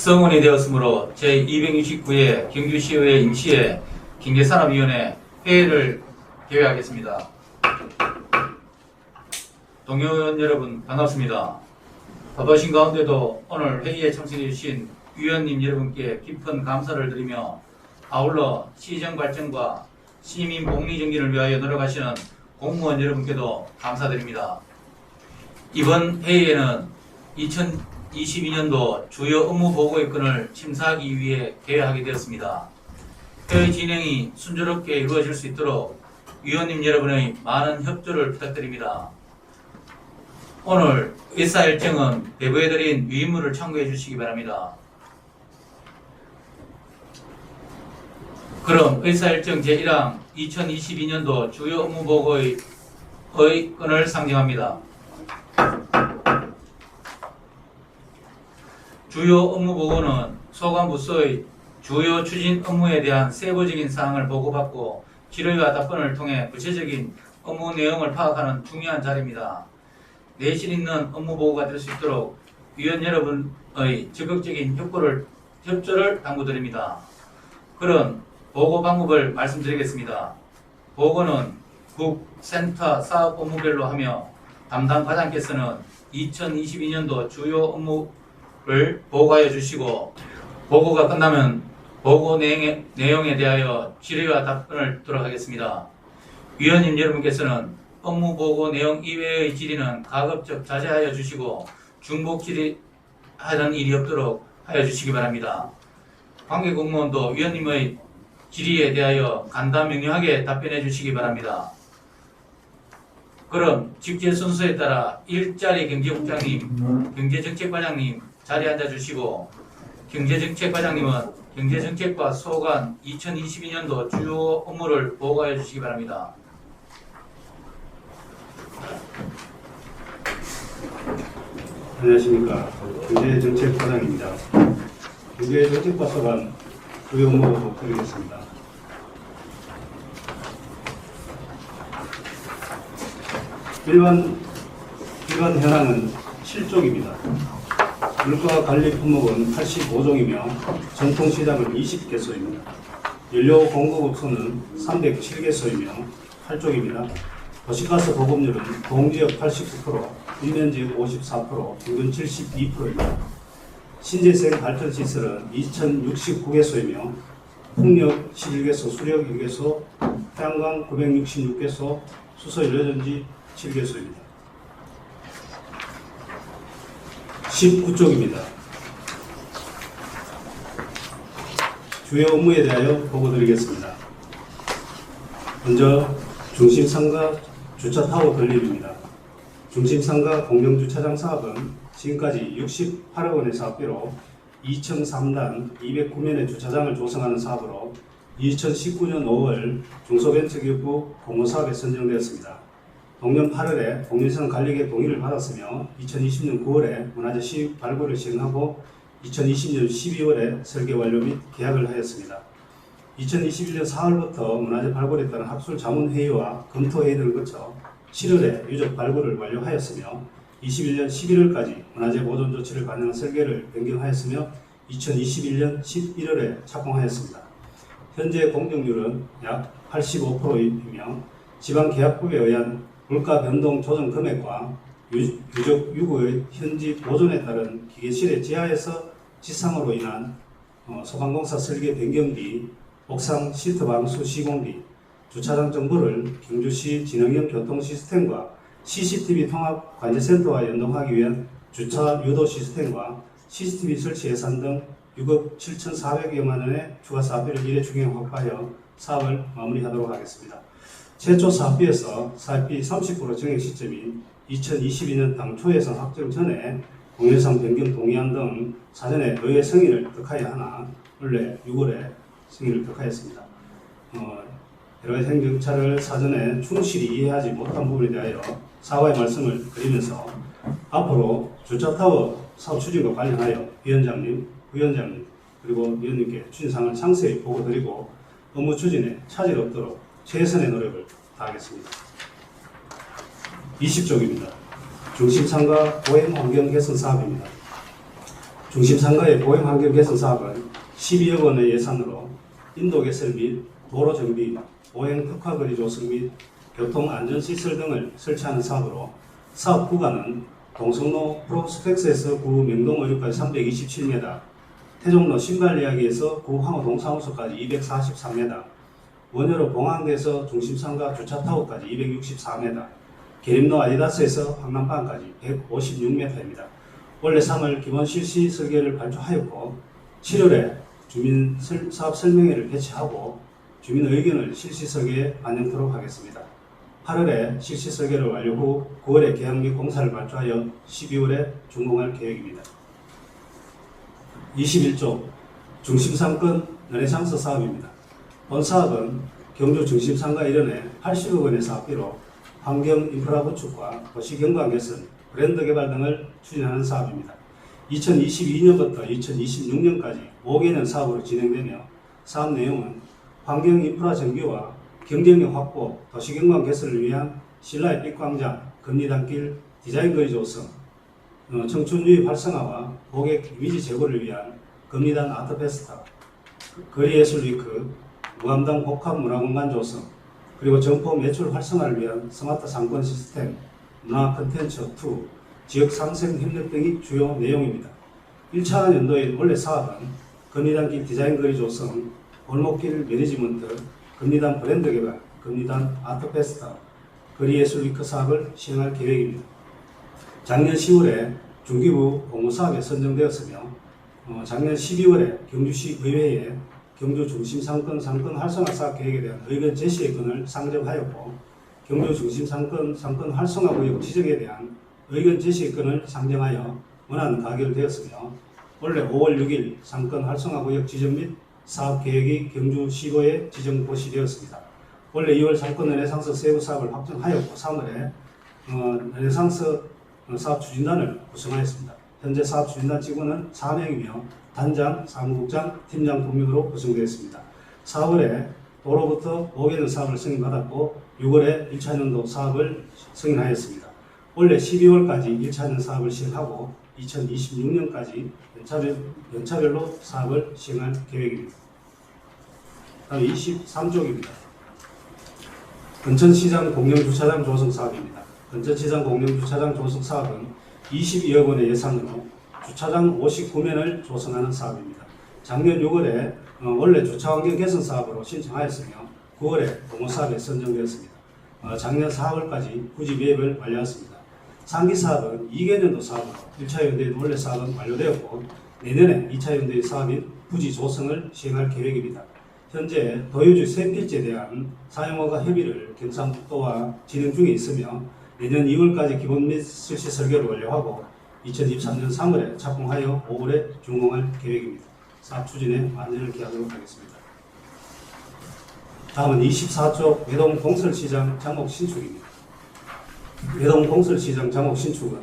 성원이 되었으므로 제269회 경주시의회 임시회 경제산업위원회 회의를 개회하겠습니다. 동료의원 여러분 반갑습니다. 바쁘신 가운데도 오늘 회의에 참석해 주신 위원님 여러분께 깊은 감사를 드리며 아울러 시정 발전과 시민 복리 정진을 위하여 노력하시는 공무원 여러분께도 감사드립니다. 이번 회의에는 2022년도 주요 업무 보고의 건을 심사하기 위해 개회하게 되었습니다. 회의 진행이 순조롭게 이루어질 수 있도록 위원님 여러분의 많은 협조를 부탁드립니다. 오늘 의사일정은 배부해드린 위임물을 참고해 주시기 바랍니다. 그럼 의사일정 제1항 2022년도 주요 업무 보고의 건을 상정합니다. 주요 업무 보고는 소관부서의 주요 추진 업무에 대한 세부적인 사항을 보고받고 질의와 답변을 통해 구체적인 업무 내용을 파악하는 중요한 자리입니다. 내실 있는 업무 보고가 될 수 있도록 위원 여러분의 적극적인 협조를 당부드립니다. 그런 보고 방법을 말씀드리겠습니다. 보고는 국, 센터, 사업 업무별로 하며 담당 과장께서는 2022년도 주요 업무를 보고하여 주시고 보고가 끝나면 보고 내용에 대하여 질의와 답변을 하도록 하겠습니다. 위원님 여러분께서는 업무 보고 내용 이외의 질의는 가급적 자제하여 주시고 중복 질의하는 일이 없도록 하여 주시기 바랍니다. 관계 공무원도 위원님의 질의에 대하여 간단명료하게 답변해 주시기 바랍니다. 그럼 직제 순서에 따라 일자리 경제국장님, 경제정책과장님 자리에 앉아 주시고 경제정책과장님은 경제정책과 소관 2022년도 주요 업무를 보고해 주시기 바랍니다. 안녕하십니까. 경제정책과장입니다. 경제정책과 소관 주요 업무 드리겠습니다. 일반 현황은 7종입니다. 물가관리 품목은 85종이며 전통시장은 20개소입니다. 연료 공급업소는 307개소이며 8종입니다. 도시가스 보급률은 동지역 89%, 인면지역 54%, 인근 72%입니다. 신재생 발전시설은 2069개소이며 풍력 11개소, 수력 1개소, 태양광 966개소, 수소 연료전지 7개소입니다. 19쪽입니다. 주요 업무에 대하여 보고드리겠습니다. 먼저 중심상가 주차타워 건립입니다. 중심상가 공영주차장 사업은 지금까지 68억 원의 사업비로 2층 3단 209면의 주차장을 조성하는 사업으로 2019년 5월 중소벤처기업부 공모사업에 선정되었습니다. 동년 8월에 동일선 관리계 동의를 받았으며 2020년 9월에 문화재 시입 발굴을 시행하고 2020년 12월에 설계 완료 및 계약을 하였습니다. 2021년 4월부터 문화재 발굴에 따른 학술 자문회의와 검토회의 등을 거쳐 7월에 유적 발굴을 완료하였으며 21년 11월까지 문화재 보존 조치를 반영한 설계를 변경하였으며 2021년 11월에 착공하였습니다. 현재 공정률은 약 85%이며 지방계약법에 의한 물가 변동 조정 금액과 유적 유구의 현지 보존에 따른 기계실의 지하에서 지상으로 인한 소방공사 설계 변경비, 옥상 시트 방수 시공비, 주차장 정보를 경주시 진흥형 교통시스템과 CCTV 통합 관제센터와 연동하기 위한 주차 유도 시스템과 CCTV 설치 예산 등 6억 7,400여만 원의 추가 사업비를 이래 추경 확보하여 사업을 마무리하도록 하겠습니다. 최초 사업비에서 사업비 30% 증액 시점인 2022년 당초 예산 확정 전에 공예상 변경 동의안 등 사전에 의회 승인을 득하여야 하나 원래 6월에 승인을 득하였습니다. 여러 가지 행정차를 사전에 충실히 이해하지 못한 부분에 대하여 사과의 말씀을 드리면서 앞으로 주차타워 사업 추진과 관련하여 위원장님, 부위원장님 그리고 위원님께 추진사항을 상세히 보고드리고 업무 추진에 차질 없도록 최선의 노력을 다하겠습니다. 20쪽입니다. 중심상가 보행 환경 개선 사업입니다. 중심상가의 보행환경 개선 사업은 12억 원의 예산으로 인도 개설 및 도로 정비, 보행 특화거리 조성 및 교통안전시설 등을 설치하는 사업으로 사업 구간은 동성로 프로스펙스에서 구 명동의료까지 327m, 태종로 신발이야기에서 구 황호 동사무소까지 243m, 원효로 봉황대에서 중심상가 주차타워까지 264m, 계림로 아디다스에서 황남방까지 156m입니다. 올해 3월 기본 실시 설계를 발표하였고 7월에 주민 사업 설명회를 개최하고 주민 의견을 실시 설계에 반영토록 하겠습니다. 8월에 실시 설계를 완료 후 9월에 계약 및 공사를 발주하여 12월에 준공할 계획입니다. 21조 중심상권 르네상스 사업입니다. 본 사업은 경주 중심상가 일원에 80억 원의 사업비로 환경 인프라 구축과 도시 경관 개선, 브랜드 개발 등을 추진하는 사업입니다. 2022년부터 2026년까지 5개년 사업으로 진행되며 사업 내용은 환경 인프라 정비와 경쟁력 확보, 도시 경관 개선을 위한 신라의 빛광장, 금리단길, 디자인 거리 조성, 청춘 유입 활성화와 고객 이미지 제고를 위한 금리단 아트 페스타, 거리 예술 위크, 무암당 복합 문화공간 조성, 그리고 점포 매출 활성화를 위한 스마트 상권 시스템, 문화 콘텐츠 2, 지역 상생 협력 등이 주요 내용입니다. 1차 연도의 원래 사업은 금리단길 디자인 거리 조성, 골목길 매니지먼트, 금리단 브랜드 개발, 금리단 아트 페스타, 거리 예술 위크 사업을 시행할 계획입니다. 작년 10월에 중기부 공모사업에 선정되었으며 작년 12월에 경주시 의회에 경주 중심상권 상권 활성화 사업 계획에 대한 의견 제시의 건을 상정하였고 경주 중심상권 상권 활성화 구역 지정에 대한 의견 제시의 건을 상정하여 원안 가결되었으며 원래 5월 6일 상권 활성화 구역 지정 및 사업 계획이 경주시도에 지정 고시되었습니다. 원래 2월 상권 르네상스 세부 사업을 확정하였고 3월에 르네상스 사업 추진단을 구성하였습니다. 현재 사업 추진단 직원은 4명이며 단장, 사무국장, 팀장 2명으로 구성되었습니다. 4월에 도로부터 5개년 사업을 승인받았고 6월에 1차년도 사업을 승인하였습니다. 올해 12월까지 1차년 사업을 시행하고 2026년까지 연차별로 사업을 시행할 계획입니다. 다음 23조입니다. 근천시장 공영주차장 조성 사업입니다. 근천시장 공영주차장 조성 사업은 22억 원의 예산으로 주차장 59면을 조성하는 사업입니다. 작년 6월에 원래 주차환경 개선 사업으로 신청하였으며 9월에 공모사업에 선정되었습니다. 작년 4월까지 부지 매입을 완료했습니다. 상기 사업은 2개년도 사업으로 1차 연도의 원래 사업은 완료되었고 내년에 2차 연도의 사업인 부지 조성을 시행할 계획입니다. 현재 도유지 샘필지에 대한 사용허가 협의를 경상북도와 진행 중에 있으며 내년 2월까지 기본 및 실시 설계를 완료하고 2023년 3월에 착공하여 5월에 준공할 계획입니다. 사업 추진에 만전을 기하도록 하겠습니다. 다음은 24조 외동 공설시장 장목 신축입니다. 외동 공설시장 장목 신축은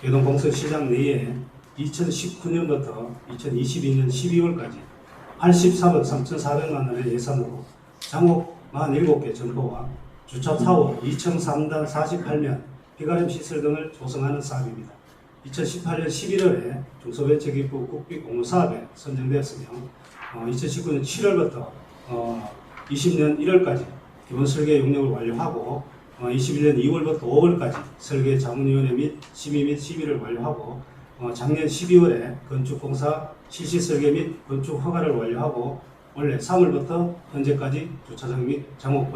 외동 공설시장 내에 2019년부터 2022년 12월까지 83억 3,400만 원의 예산으로 장목 47개 점포와 주차 타워 2층 3단 48면 비가림 시설 등을 조성하는 사업입니다. 2018년 11월에 중소벤처기부 국비 공모사업에 선정되었으며 2019년 7월부터 20년 1월까지 기본 설계 용역을 완료하고 21년 2월부터 5월까지 설계 자문위원회 및 심의 및 시비를 완료하고 작년 12월에 건축공사 실시 설계 및 건축 허가를 완료하고 원래 3월부터 현재까지 주차장 및 장목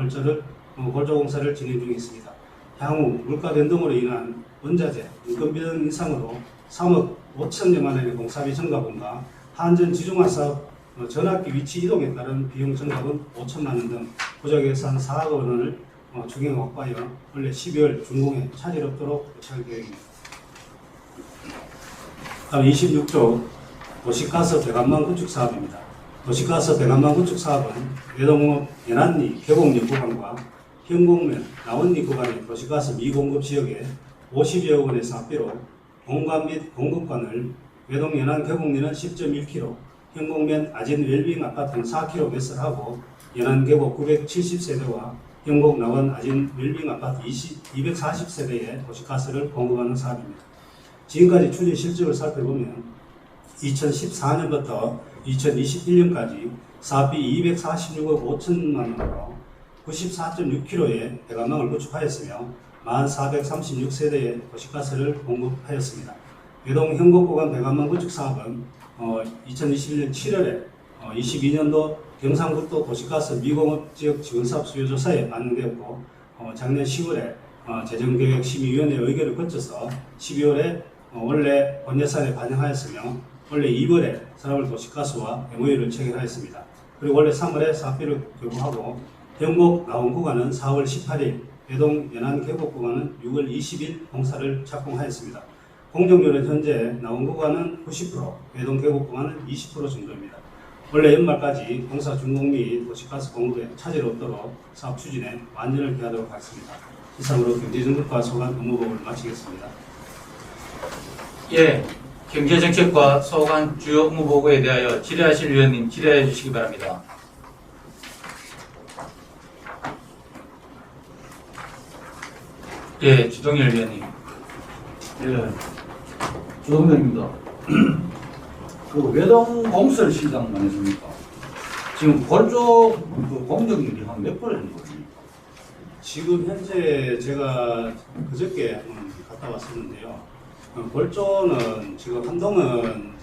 골조공사를 진행 중에 있습니다. 향후 물가 변동으로 인한 원자재, 인건비 인상으로 3억 5천여만 원의 공사비 증가분과 한전 지중화 사업 전압기 위치 이동에 따른 비용 증가분 5천만 원 등 구적 예산 4억 원을 추경 확보하여 원래 12월 준공에 차질 없도록 조치할 계획입니다. 다음 26조 도시가스 배관망 구축 사업입니다. 도시가스 배관망 구축 사업은 외동읍 연안리 계곡리 구간과 현곡면 나원리 구간의 도시가스 미공급 지역에 50여 원의 사업비로 공관 및 공급관을 외동 연안 계곡리는 10.1km, 현곡면 아진 웰빙 아파트는 4km 매설하고 연안 계곡 970세대와 현곡 나원 아진 웰빙 아파트 240세대에 도시가스를 공급하는 사업입니다. 지금까지 추진 실적을 살펴보면 2014년부터 2021년까지 사업비 246억 5천만 원으로 94.6km의 배관망을 구축하였으며 1436세대의 도시가스를 공급하였습니다. 외동 현곡구간 배관망 구축 사업은 2021년 7월에 22년도 경상북도 도시가스 미공업 지역 지원사업 수요조사에 반영되었고 작년 10월에 재정계획심의위원회 의결을 거쳐서 12월에 원래 본예산에 반영하였으며 원래 2월에 서울 도시가스와 MOU를 체결하였습니다. 그리고 원래 3월에 사업비를 교부하고 현곡 나온 구간은 4월 18일, 배동 연안 계곡 구간은 6월 20일 공사를 착공하였습니다. 공정률은 현재 나온 구간은 90%, 배동 계곡 구간은 20% 정도입니다. 원래 연말까지 공사 준공 및 도시가스 공급에 차질 없도록 사업 추진에 완전을 기하도록 하겠습니다. 이상으로 경제정책과 소관 업무보고를 마치겠습니다. 예, 경제정책과 소관 주요 업무 보고에 대하여 질의하실 위원님 질의해 주시기 바랍니다. 예, 주동열 위원님. 예, 주동열입니다. 그 외동 공설 시장만 했습니까? 지금 골조 그 공정률이 한 몇 프로 정도 됩니까? 지금 현재 제가 그저께 갔다 왔었는데요. 골조는 지금 한동은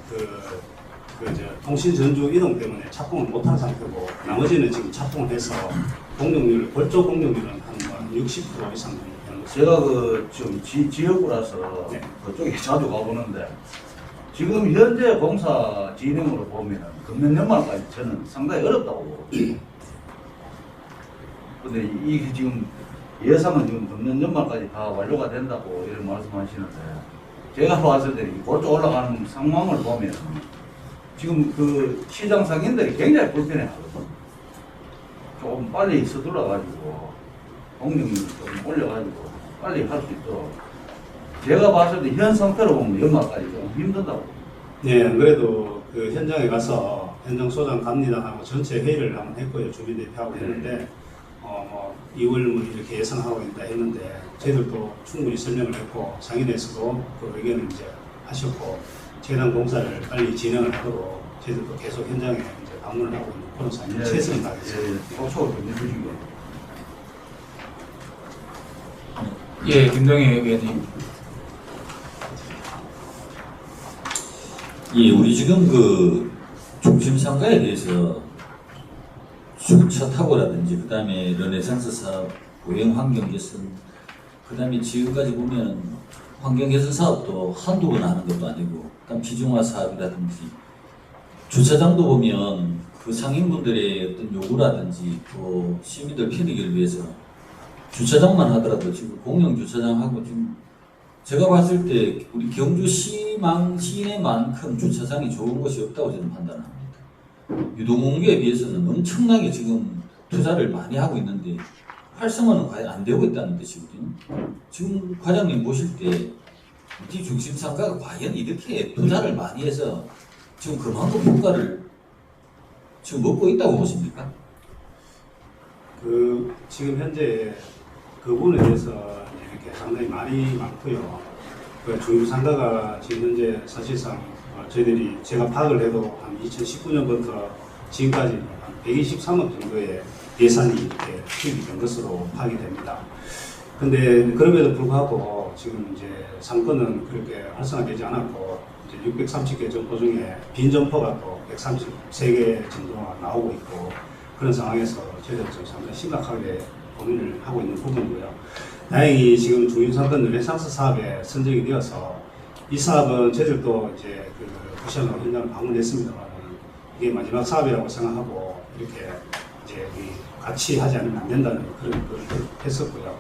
통신 전주 이동 때문에 착공을 못한 상태고 나머지는 지금 착공을 해서 공정률, 골조 공정률은 한 60% 이상 되는 것입니다. 제가 좀 지역구라서 네. 그쪽에 자주 가보는데 지금 현재 공사 진행으로 보면 금년 연말까지 저는 상당히 어렵다고 보거든요. 근데 이게 지금 예상은 지금 금년 연말까지 다 완료가 된다고 이런 말씀하시는데 제가 봤을 때 골조 올라가는 상황을 보면 지금 그 시장 상인들이 굉장히 불편해 하거든요. 조금 빨리 서둘러가지고 공정률을 좀 올려가지고 빨리 할 수 있도록 제가 봤을 때 현 상태로 보면 연말까지 좀 힘든다고. 네, 안 그래도 그 현장에 가서 현장 소장 갑니다 하고 전체 회의를 한번 했고요. 주민대표하고 했는데 2월 뭐 이렇게 예상하고 있다 했는데 저희들도 충분히 설명을 했고 상인에서도 그 의견을 이제 하셨고 재단 공사를 빨리 진행을 하도록 저희들도 계속 현장에 이제 방문을 하고 있는 그런 상황에 최선을 다하겠습니다. 소속을 좀 해주시고. 예, 김동희 위원님. 예, 우리 지금 그 중심상가에 대해서 주차 타고라든지 그다음에 르네상스 사업, 보행 환경 개선, 그다음에 지금까지 보면 환경 개선 사업도 한두 번 하는 것도 아니고, 그다음 기중화 사업이라든지 주차장도 보면 그 상인분들의 어떤 요구라든지 또 시민들 편익을 위해서 주차장만 하더라도 지금 공영 주차장하고 지금 제가 봤을 때 우리 경주 시내만큼 주차장이 좋은 곳이 없다고 저는 판단합니다. 유동인구에 비해서는 엄청나게 지금 투자를 많이 하고 있는데 활성화는 과연 안 되고 있다는 뜻이거든요. 지금 과장님 보실 때 우리 중심 상가가 과연 이렇게 투자를 많이 해서 지금 그만큼 효과를 지금 먹고 있다고 보십니까? 지금 현재 그 부분에 대해서 이렇게 상당히 말이 많고요. 그 중심상가가 지금 현재 사실상 저희들이 제가 파악을 해도 한 2019년부터 지금까지 한 123억 정도의 예산이 이렇게 투입이 된 것으로 파악이 됩니다. 근데 그럼에도 불구하고 지금 이제 상권은 그렇게 활성화되지 않았고 이제 630개 점포 중에 빈 점포가 또 133개 정도가 나오고 있고 그런 상황에서 저희들 좀 상당히 심각하게 고민을 하고 있는 부분이고요. 다행히 지금 중심상권 르네상스 사업에 선정이 되어서 이 사업은 저희들도 이제 부시장으로 현장을 방문했습니다만 이게 마지막 사업이라고 생각하고 이렇게 이제 같이 하지 않으면 안 된다는 그런 걸 했었고요.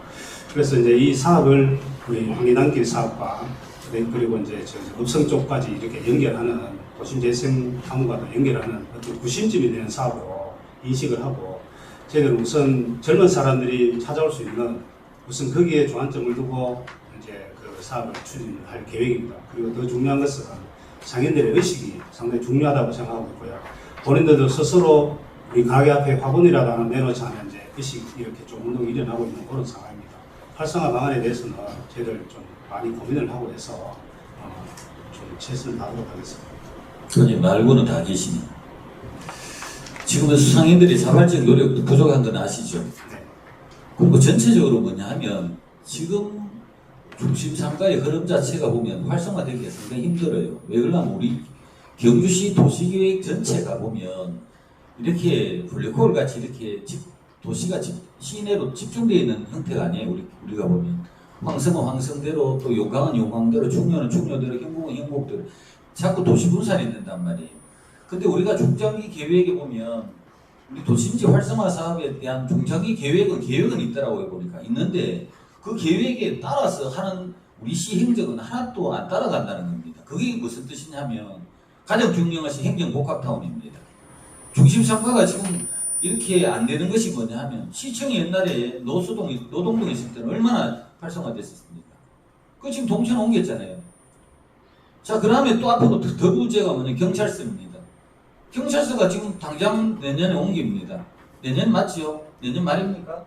그래서 이제 이 사업을 우리 황리단길 사업과 그리고 이제 읍성 쪽까지 이렇게 연결하는 도심재생 항구과도 연결하는 어떤 구심점이 되는 사업으로 인식을 하고 저희들은 우선 젊은 사람들이 찾아올 수 있는 우선 거기에 주안점을 두고 이제 그 사업을 추진할 계획입니다. 그리고 더 중요한 것은 상인들의 의식이 상당히 중요하다고 생각하고 있고요. 본인들도 스스로 우리 가게 앞에 화분이라도 하나 내놓지 않은 이제 의식이 이렇게 좀 운동이 일어나고 있는 그런 상황입니다. 활성화 방안에 대해서는 저희들 좀 많이 고민을 하고 해서 좀 최선을 다하도록 하겠습니다. 그러니 말고는 다 계시네. 지금 상인들이 자발적 노력도 부족한 건 아시죠? 그리고 전체적으로 뭐냐 하면 지금 중심 상가의 흐름 자체가 보면 활성화되기가 상당히 힘들어요. 왜 그러냐면 우리 경주시 도시계획 전체가 보면 이렇게 블랙홀 같이 이렇게 도시가 시내로 집중되어 있는 형태가 아니에요. 우리가 보면 황성은 황성대로, 또 용강은 용강대로, 충녀는 충녀대로, 형곡은 형곡대로 자꾸 도시 분산이 된단 말이에요. 근데 우리가 중장기 계획에 보면 우리 도심지 활성화 사업에 대한 중장기 계획은 있더라고요. 보니까 있는데 그 계획에 따라서 하는 우리 시 행정은 하나도 안 따라간다는 겁니다. 그게 무슨 뜻이냐면 가장 중요한 것이 행정복합타운입니다. 중심 상가가 지금 이렇게 안 되는 것이 뭐냐 하면 시청이 옛날에 노동동에 있을 때는 얼마나 활성화됐었습니까? 그 지금 동천 옮겼잖아요. 자, 그 다음에 또 앞으로 더 문제가 뭐냐, 경찰서입니다. 경찰서가 지금 당장 내년에 옮깁니다. 내년 맞지요? 내년 말입니까?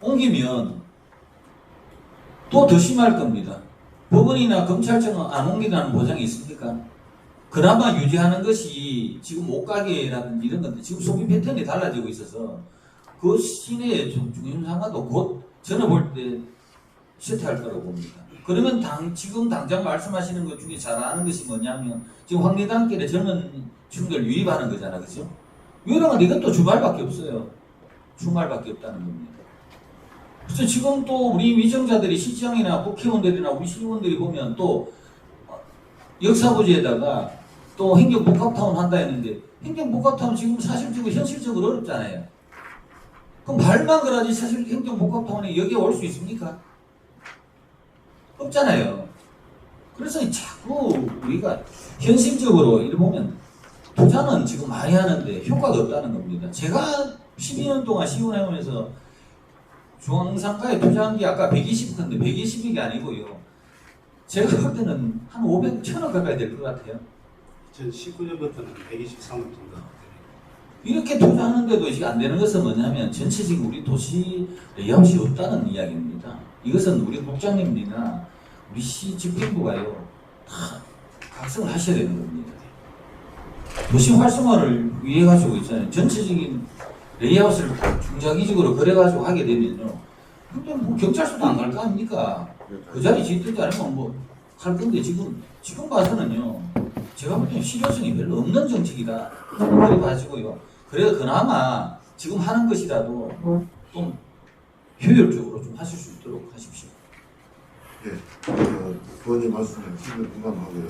옮기면 또 더 심할 겁니다. 법원이나 검찰청은 안 옮긴다는 보장이 있습니까? 그나마 유지하는 것이 지금 옷가게라든지 이런 건데 지금 소비 패턴이 달라지고 있어서 그 시내의 중심상가도 곧 저는 볼 때 쇠퇴할 거라고 봅니다. 그러면 지금 당장 말씀하시는 것 중에 잘 아는 것이 뭐냐면 지금 황리단길에 젊은 층들 유입하는 거잖아, 그죠? 유일한 이것도 주말밖에 없어요. 주말밖에 없다는 겁니다. 그래서 지금 또 우리 위정자들이 시장이나 국회의원들이나 우리 시의원들이 보면 또 역사부지에다가 또 행정복합타운 한다 했는데 행정복합타운 지금 사실적으로 현실적으로 어렵잖아요. 그럼 말만 그러지 사실 행정복합타운에 여기에 올 수 있습니까? 없잖아요. 그래서 자꾸 우리가 현실적으로 이렇게 보면 투자는 지금 많이 하는데 효과가 없다는 겁니다. 제가 12년 동안 시의원회원에서 중앙상가에 투자한 게 아까 120건데 120이 아니고요. 제가 볼 때는 한 500, 1000원 가까이 될 것 같아요. 2019년부터는 123원 정도. 이렇게 투자하는데도 이게 안 되는 것은 뭐냐면 전체적인 우리 도시 레이아웃이 없다는 이야기입니다. 이것은 우리 국장님이나 우리 시 집행부가요 다 각성을 하셔야 되는 겁니다. 도시 활성화를 위해 가지고 있잖아요. 전체적인 레이아웃을 중장기적으로 그래가지고 하게 되면요. 근데 뭐 경찰서도 안 갈 거 아닙니까? 그 자리 짓든지 아니면 뭐 할 건데 지금 봐서는요. 제가 볼 때는 실효성이 별로 없는 정책이다. 그래 가지고요. 그래도 그나마 지금 하는 것이라도 좀 효율적으로 좀 하실 수 있도록 하십시오. 예, 부원님 말씀에 충분히 공감하고요.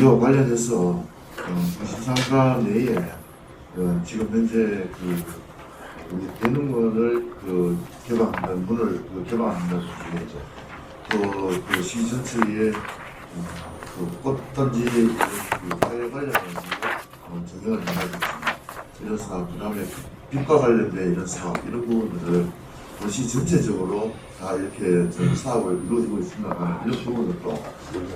이와 관련해서 중심상가 내에 지금 현재 우리 대능원을 개방한다는 문을 개방한다는 중이죠. 또 시 전체에 꽃단지 사회 관련해서 정형을 해가지고 이런 사업, 그다음에 빛과 관련된 이런 사업 이런 부분들을 도시 전체적으로 다 이렇게 사업을 이루어지고 있습니다만 이런 부분들도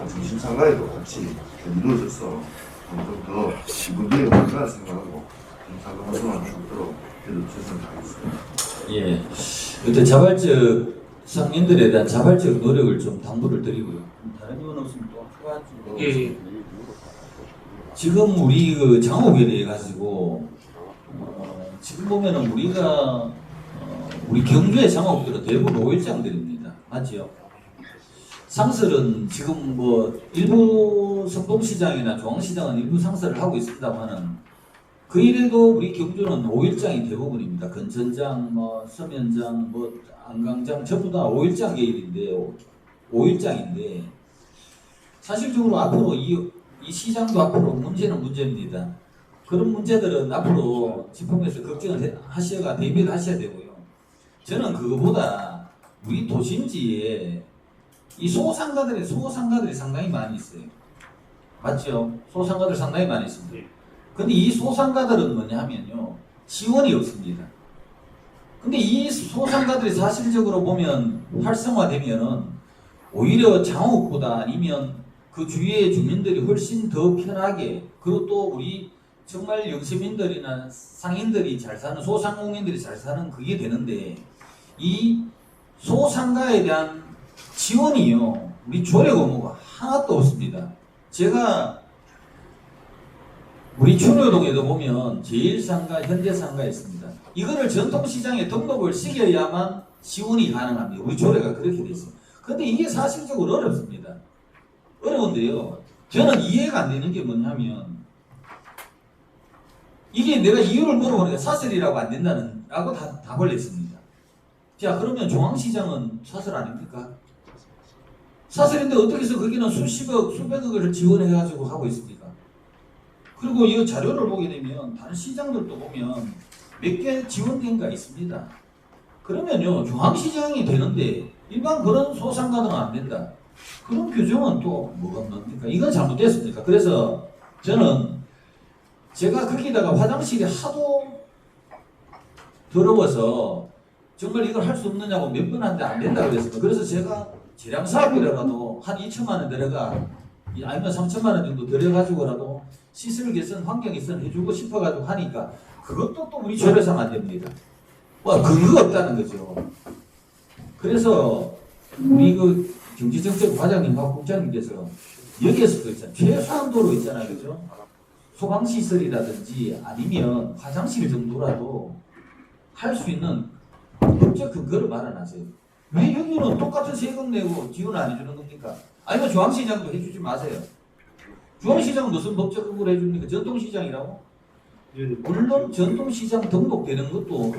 중심상가에도 같이 이루어져서 좀 더 이분들이 얼마나 생각하고 중심상가 활동할 수 있도록 최선을 다하겠습니다. 예, 일단 자발적 상인들에 대한 자발적 노력을 좀 당부를 드리고요. 다른 의원 없으면 또 추가적으로. 예. 지금 우리 그 장옥에 대해 가지고 지금 보면은 우리가 우리 경주의 장옥들은 대부분 5일장들입니다. 맞지요? 상설은 지금 뭐 일부 성동시장이나 중앙시장은 일부 상설을 하고 있습니다만은 그 이래도 우리 경주는 5일장이 대부분입니다. 근천장, 뭐 서면장, 뭐 안강장 전부 다 5일장 계열인데 5일장인데 사실적으로 앞으로 이 시장도 앞으로 문제는 문제입니다. 그런 문제들은 앞으로 집행부에서 걱정을 하셔야 대비를 하셔야 되고요. 저는 그거보다 우리 도심지에 이 소상가들이 상당히 많이 있어요. 맞죠? 소상가들 상당히 많이 있습니다. 근데 이 소상가들은 뭐냐 하면요. 지원이 없습니다. 근데 이 소상가들이 사실적으로 보면 활성화되면은 오히려 장옥보다 아니면 그 주위의 주민들이 훨씬 더 편하게, 그리고 또 우리 정말 영세민들이나 상인들이 잘 사는, 소상공인들이 잘 사는 그게 되는데 이 소상가에 대한 지원이요. 우리 조례 의무가 하나도 없습니다. 제가 우리 춘효동에도 보면 제1상가, 현대상가 있습니다. 이거를 전통시장에 등록을 시켜야만 지원이 가능합니다. 우리 조례가 그렇게 돼 있어요. 근데 이게 사실적으로 어렵습니다. 어려운데요. 저는 이해가 안 되는 게 뭐냐면 이게 내가 이유를 물어보니까 사설이라고 안 된다는 라고 답을 냈습니다. 자, 그러면 중앙시장은 사설 아닙니까? 사설인데 어떻게 해서 거기는 수십억, 수백억을 지원해가지고 하고 있습니까? 그리고 이 자료를 보게 되면 다른 시장들도 보면 몇 개 지원된가 있습니다. 그러면요, 중앙시장이 되는데 일반 그런 소상가는 안 된다. 그런 규정은 또 뭐가 뭡니까? 이건 잘못됐습니까? 그래서 저는 제가 거기다가 화장실이 하도 더러워서 정말 이걸 할 수 없느냐고 몇 번 한데 안 된다고 그랬습니다. 그래서 제가 재량 사업이라도 한 2천만 원 들어가 아니면 3천만 원 정도 들여가지고라도 시설 개선, 환경 개선 해주고 싶어가지고 하니까 그것도 또 우리 조례상 안 됩니다. 와, 근거가 없다는 거죠. 그래서 우리 그 경제정책 과장님하고 국장님께서 여기에서 그 있잖아요. 최소한도로 있잖아요. 그죠? 소방시설이라든지 아니면 화장실 정도라도 할 수 있는 법적 근거를 마련하세요. 왜 여기는 똑같은 세금 내고 지원 안 해주는 겁니까? 아니면 중앙시장도 해주지 마세요. 중앙시장은 무슨 법적 근거를 해줍니까? 전통시장이라고? 물론 전통시장 등록되는 것도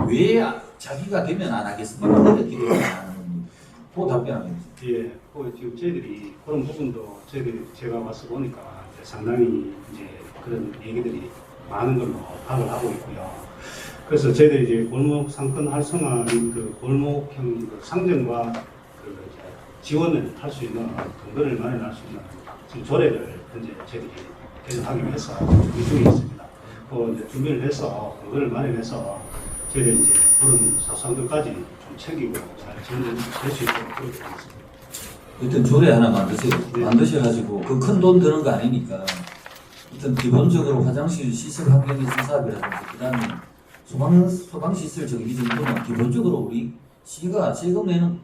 왜 자기가 되면 안 하겠습니까? 어떻게 되면 안 하는 겁니까? 그 답변하면 예, 그 지금 저희들이 그런 부분도 저희들이 제가 와서 보니까 이제 상당히 이제 그런 얘기들이 많은 걸로 파악을 하고 있고요. 그래서 저희들이 이제 골목 상권 활성화 그 골목형 그 상점과 그 이제 지원을 할 수 있는 근거를 마련할 수 있는 지금 조례를 현재 저희들이 개정하기 위해서 준비 중에 있습니다. 그 이제 준비를 해서 근거를 마련해서 저희들이 이제 그런 사상들까지 좀 챙기고 잘 진행될 수 있도록 그렇게 하겠습니다. 일단 조례 하나 만드세요. 만드셔가지고 그 큰 돈 드는 거 아니니까 일단 기본적으로 화장실 시설 환경개선 사업이라든지 그 다음에 소방시설 정비 정도는 기본적으로 우리 시가 세금 내는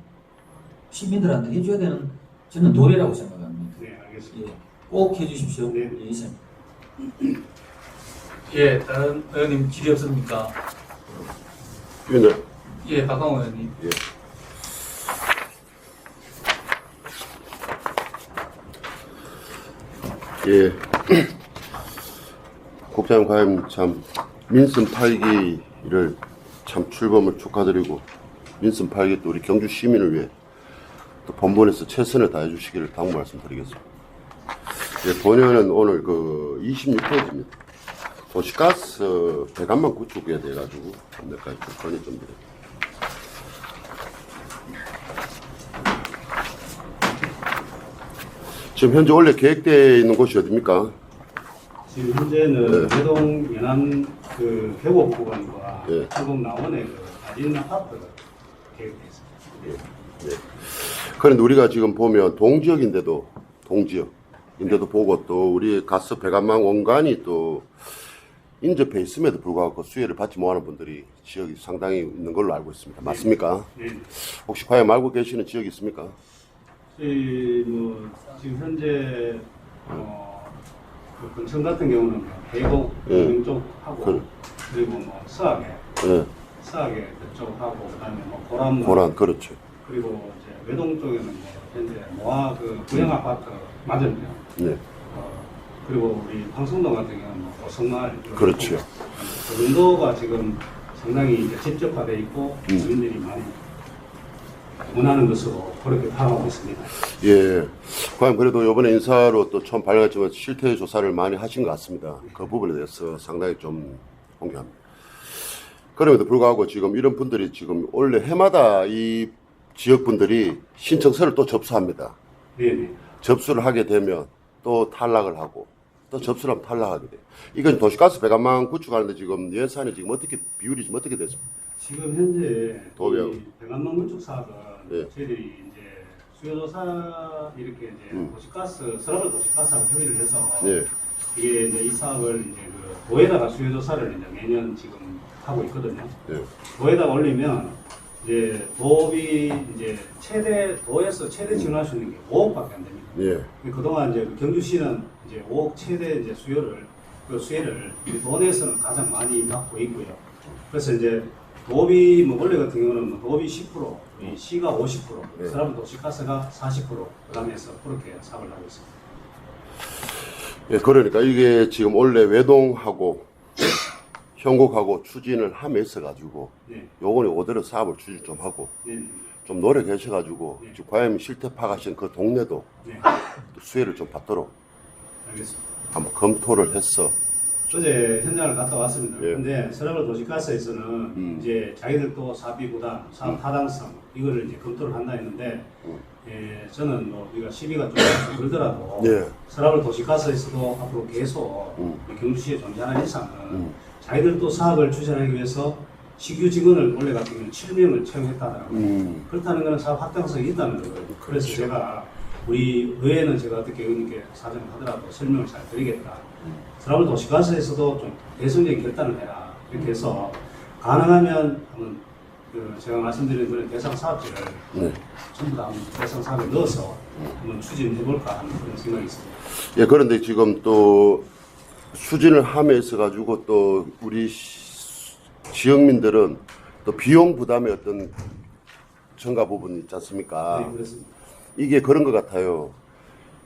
시민들한테 해줘야 되는 저는 도리라고 생각합니다. 네, 알겠습니다. 예, 꼭 해주십시오. 네. 예, 이상. 예, 다른 의원님 질의 없습니까? 네. 예, 박광호 의원님. 예. 국장님, 과연 참 민선 8기를 참 출범을 축하드리고 민선 8기 또 우리 경주 시민을 위해 또 본본에서 최선을 다해 주시기를 당부 말씀드리겠습니다. 예, 본연은 오늘 그 26페이지입니다. 도시가스 배관망 구축에 대해 가지고 몇 가지 좀 건의 좀 드립니다. 지금 현재 원래 계획되어 있는 곳이 어디입니까? 지금 현재는 대동 연안 그 계곡 구간과 예. 한국 남원의 그 아진 아파트 계획되어 있습니다. 네. 그런데 우리가 지금 보면 동지역인데도 보고 또 우리 가스 배관망 원간이 또 인접해 있음에도 불구하고 수혜를 받지 못하는 분들이 지역이 상당히 있는 걸로 알고 있습니다. 맞습니까? 네. 혹시 과연 알고 계시는 지역이 있습니까? 저희 뭐 지금 현재 그 근천 같은 경우는 계곡 예. 쪽하고 그리고 뭐 서하계 예. 그쪽하고 그다음에 뭐 고란 고란, 그렇죠. 그리고 이제 외동 쪽에는 뭐 현재 모아 그 구형 아파트 맞은편 네. 그리고 우리 황성동 같은 경우는 뭐 고성마을 그렇죠. 그 정도가 지금 상당히 이제 집적화되어 있고 주민들이 많이 원하는 것으로 그렇게 파악하고 있습니다. 예. 과연 그래도 이번에 인사로 또 처음 발령했지만 실태 조사를 많이 하신 것 같습니다. 그 부분에 대해서 상당히 좀 공개합니다. 그럼에도 불구하고 지금 이런 분들이 지금 원래 해마다 이 지역 분들이 신청서를 또 접수합니다. 네네. 접수를 하게 되면 또 탈락을 하고 또 접수를 하면 탈락하게 돼요. 이건 도시가스 배관망 구축하는데 지금 예산이 지금 어떻게 비율이 지금 어떻게 됐습니까? 지금 현재 도배하고. 이 배관망 건축 사업은 예. 저희들이 이제 수요조사 이렇게 이제 도시가스 서울 도시가스하고 협의를 해서 예. 이게 이제 이 사업을 이제 그 도에다가 수요조사를 이제 매년 지금 하고 있거든요. 예. 도에다 올리면 이제 도읍이 이제 도에서 최대 지원할 수 있는 게 5억밖에 안 됩니다. 예. 그동안 이제 경주시는 이제 5억 최대 이제 수혜를 우리 도내에서는 가장 많이 받고 있고요. 그래서 이제 도읍이 뭐 원래 같은 경우는 뭐 도읍이 10%, 이 시가 50%, 네. 서라분 도시가스가 40% 그다음에 해서 그렇게 사업을 하고 있습니다. 예, 그러니까 이게 지금 원래 외동하고 형곡하고 추진을 하면서 가지고 네, 요번에 그대로 사업을 추진 좀 하고 네, 좀 노력하셔가지고 네. 지금 과연 실태 파악하신 그 동네도 네, 또 수혜를 좀 받도록 알겠습니다. 한번 검토를 해서 어제 현장을 갔다 왔습니다. 예. 근데 서라분 도시가스에서는 이제 자기들도 사업비 부담, 사업 타당성 이거를 이제 검토를 한다 했는데 예, 저는 뭐 우리가 시비가 좀 들더라도 예. 서라분 도시가스에서도 앞으로 계속 우리 경주시에 존재하는 이상은 자기들도 사업을 추진하기 위해서 신규 직원을 원래 같은 경우는 7명을 채용했다더라고요. 그렇다는 것은 사업 확장성이 있다는 거예요. 그래서 제가 우리 의회는 제가 어떻게 의원님께 사정을 하더라도 설명을 잘 드리겠다. 서라분 도시가스에서도 좀 대승적인 결단을 해라. 이렇게 해서 가능하면 한번 제가 말씀드린 그런 대상 사업지를 네. 전부 다 한번 대상 사업에 넣어서 한번 추진해볼까 하는 그런 생각이 있습니다. 예, 그런데 지금 또 추진을 하면서 가지고 또 우리 지역민들은 또 비용 부담의 어떤 증가 부분이 있지 않습니까? 네, 그렇습니다. 이게 그런 것 같아요.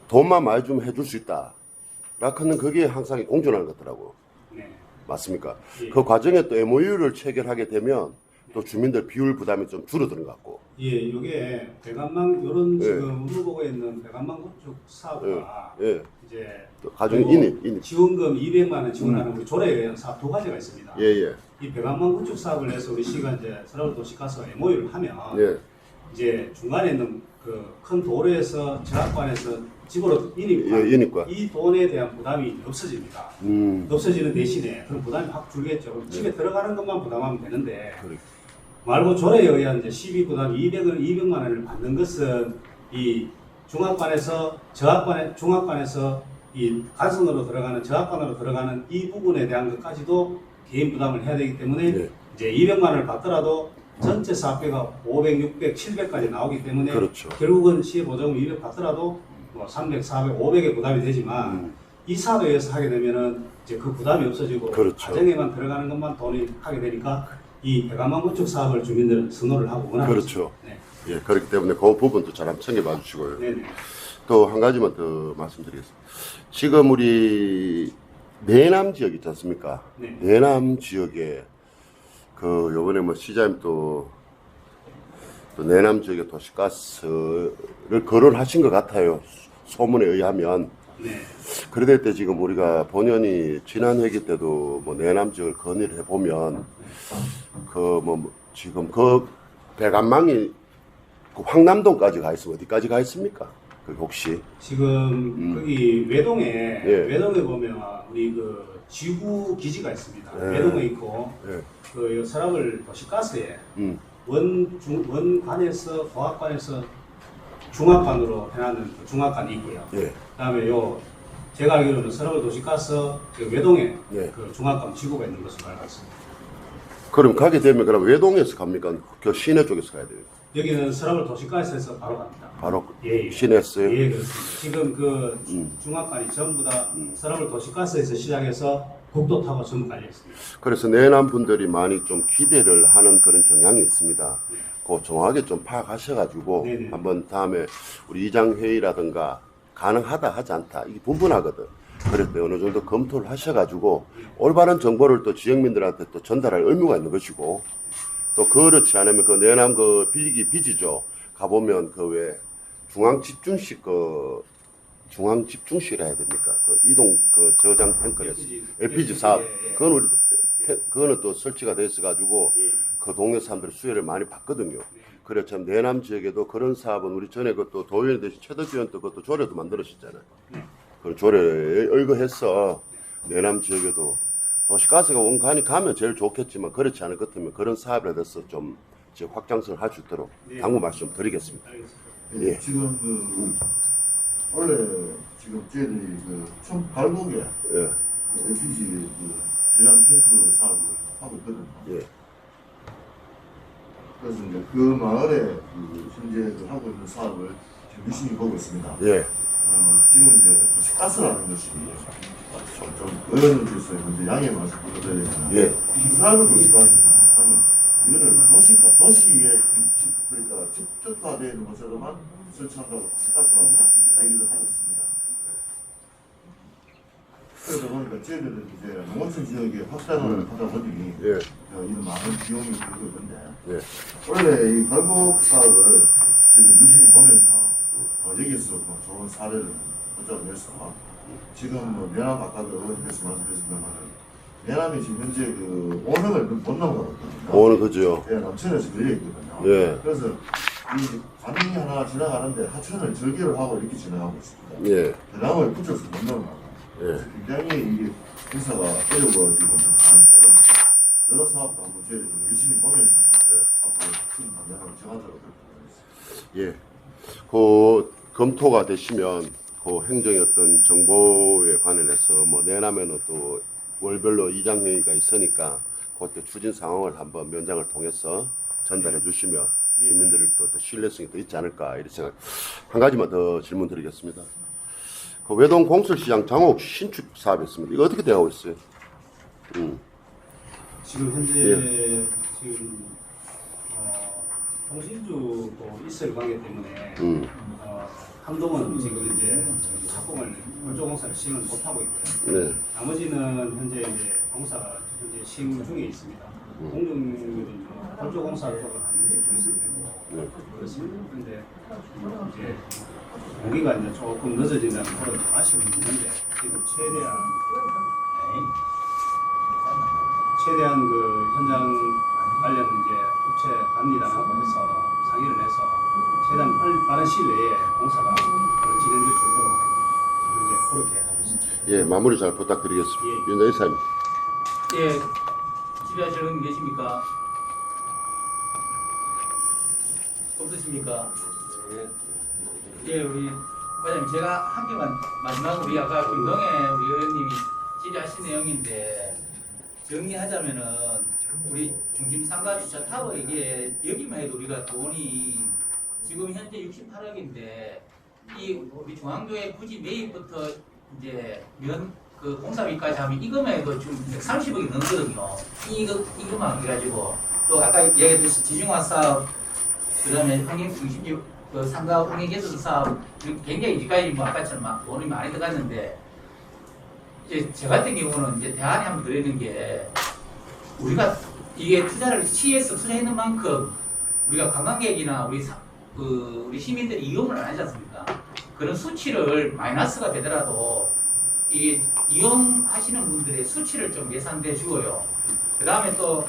돈만 많이 좀 해줄 수 있다. 라크는 그게 항상 공존하는 것 같더라고. 네. 맞습니까? 예. 그 과정에 또 MOU를 체결하게 되면 또 주민들 비율 부담이 좀 줄어드는 것 같고. 예, 이게 배관망 요런 예. 지금 우르보고에 있는 배관망 건축 사업과 예. 이제 또 가정 그리고 인입. 지원금 200만 원 지원하는 우리 조례에 의한 사업 두 가지가 있습니다. 예, 예. 이 배관망 건축 사업을 해서 우리 시가 이제 서라분 도시가스 MOU를 하면 예. 이제 중간에 있는 그 큰 도로에서 저학관에서 집으로 인입한 예, 인입과. 이 돈에 대한 부담이 없어집니다. 없어지는 대신에 그런 부담이 확 줄겠죠. 그럼 집에 들어가는 것만 부담하면 되는데 그래. 말고 조례에 의한 이제 시비 부담 200만 원을 받는 것은 이 중학관에서 중학관에서 이 간선으로 들어가는 저학관으로 들어가는 이 부분에 대한 것까지도 개인 부담을 해야 되기 때문에 네. 이제 200만 원을 받더라도 전체 사업비가 500, 600, 700까지 나오기 때문에 그렇죠. 결국은 시의 보조금 200 받더라도 뭐 300, 400, 500의 부담이 되지만 이 사업에 의해서 하게 되면은 이제 그 부담이 없어지고 그렇죠. 가정에만 들어가는 것만 돈이 하게 되니까 이 배관망 건축 사업을 주민들은 선호를 하고 원하고 그렇죠. 있습니다. 예, 그렇기 때문에 그 부분도 잘 한번 챙겨봐 주시고요. 네, 네. 또 한 가지만 더 말씀드리겠습니다. 지금 우리 내남 지역 있지 않습니까? 네. 내남 지역에 그 요번에 뭐 시장님 또 내남 지역에 도시가스를 거론하신 것 같아요. 소문에 의하면. 네. 그럴 때 지금 우리가 본연이 지난 회기 때도 뭐 내남 지역을 건의를 해보면 그 뭐 지금 그 배관망이 그 황남동까지 가 있으면 어디까지 가 있습니까? 그 혹시 지금 거기 외동에 예. 외동에 보면 우리 그 지구 기지가 있습니다. 예. 외동에 있고 예. 그 서라벌 도시가스에 음. 원관에서 고학관에서 중학관으로 해놨는 그 중학관이 있고요. 예. 그다음에 제가 알기로는 서라벌 도시가스 그 외동에 예. 그 중학관 지구가 있는 것으로 알고 있습니다. 그럼 가게 되면 그럼 외동에서 갑니까? 그 시내 쪽에서 가야 돼요. 여기는 서라벌 도시가스에서 바로 갑니다. 바로 예, 예. 시내에서요? 예, 그렇습니다. 지금 그 중학관이 전부 다 서라벌 도시가스에서 시작해서 국도 타고 전부 깔려 있습니다. 그래서 내남 분들이 많이 좀 기대를 하는 그런 경향이 있습니다. 네. 그 정확하게 좀 파악하셔가지고 네네. 한번 다음에 우리 이장 회의라든가 가능하다 하지 않다 이게 분분하거든. 그럴 때 어느 정도 검토를 하셔가지고 올바른 정보를 또 지역민들한테 또 전달할 의무가 있는 것이고 또 그렇지 않으면 그 내남 그 빌리기 빚이죠. 가보면 그 왜 중앙 집중시라 해야 됩니까? 그 이동 그 저장 탱크에서 LPG 사업 예. 그거는 또 설치가 돼 있어가지고 예. 그 동네 사람들이 수혜를 많이 받거든요. 그래서 참 내남 지역에도 그런 사업은 우리 전에 그것도 도의원 대신 최덕기 의원 또 그것도 조례도 만들었었잖아요. 그 조례에 의거해서 내남 지역에도 도시가스가 원간이 가면 제일 좋겠지만 그렇지 않을 것 같으면 그런 사업에 대해서 좀 지역 확장성을 할 수 있도록 당부 말씀 드리겠습니다. 알겠습니다. 예. 지금 원래 지금 저희들이 총 발목에 예. LPG 저장 탱크 사업을 하고 있거든요. 예. 그래서 이제 그 마을에 그 현재 그 하고 있는 사업을 지금 유심히 보고 있습니다. 예. 지금 이제 도시가스라는 것이 좀 어려운 질서에 문제 양해 말씀드려야 되잖아요. 예. 이스라엘 도시가스가 하면 이거를 도시에 그러니까 집적화되어 있는 곳에서만 설치한다고 도시가스라고 얘기를 하고 있습니다. 그러다 보니까 저희들은 이제 농어촌 지역에 확장을 하다 보니 예. 이런 많은 비용이 들고 있는데 예. 원래 이 결국 사업을 저희들 유심히 보면서 여기서 뭐 좋은 사례를 거쳐내서 지금 뭐 내남 아까도 의원님께서 말씀하셨지만 내남이 지금 현재 그 5능을 못 넘어가거든요. 오늘 그죠. 예, 남천에서 열려 있거든요. 예. 그래서 이 관이 하나 지나가는데 하천을 절개를 하고 이렇게 지나가고 있습니다. 예. 대남을 붙여서 못 넘어가고 예. 굉장히 이게 공사가 어려워지고 있는 상황이거든요. 여러 사업도 한번 저희들이 좀 유심히 보면서 앞으로 큰 방향을 정하도록 하겠습니다. 예. 그 검토가 되시면 그 행정의 어떤 정보에 관련해서 뭐 내남에는 또 월별로 이장회의가 있으니까 그때 추진 상황을 한번 면장을 통해서 전달해 주시면 시민들이 또 신뢰성이 더 있지 않을까 이런 생각. 한 가지만 더 질문 드리겠습니다. 그 외동 공설시장 장옥 신축 사업이 있습니다. 이거 어떻게 되고 있어요? 지금 현재 지금 통신주도 있을 거기 때문에 한동은 지금 이제 착공을 건조공사를 시행을 못 하고 있고요. 네. 나머지는 현재 이제 공사가 현재 시행 중에 있습니다. 공정률은 건조공사 쪽은 한 60% 되고 그렇습니다. 그런데 이제 공기가 이제 조금 늦어진다는 그런 아쉬움이 있는데 지금 최대한 그 현장 관련 이제 업체 감리단하고 해서 상의를 해서 최대한 빠른 시일 내에 공사가 진행될 수 있도록 이제 그렇게 하고 있습니다. 예, 마무리 잘 부탁드리겠습니다. 예. 위원장 이사님. 예, 질의하실 분 계십니까? 없으십니까? 예, 우리 과장님 제가 한 개만 마지막으로 우리 아까 김동애 우리 의원님이 질의하신 내용인데 정리하자면은 우리 중심 상가 주차 타워 이게 여기만 해도 우리가 돈이 지금 현재 68억인데 이 우리 중앙교회 부지 매입부터 이제 그 공사비까지 하면 이거만 해도 지금 130억이 넘거든요. 이거만 해가지고 또 아까 얘기했듯이 지중화 사업 그다음에 환경 중심지 그 상가 환경 개선 사업 굉장히 이까지 뭐 아까처럼 막 돈이 많이 들어갔는데 이제 저 같은 경우는 이제 대안에 한번 드리는 게 우리가 이게 투자를 시에서 투자했는 만큼 우리가 관광객이나 우리 시민들이 이용을 안 하지 않습니까? 그런 수치를 마이너스가 되더라도 이게 이용하시는 분들의 수치를 좀 예상돼 주고요. 그 다음에 또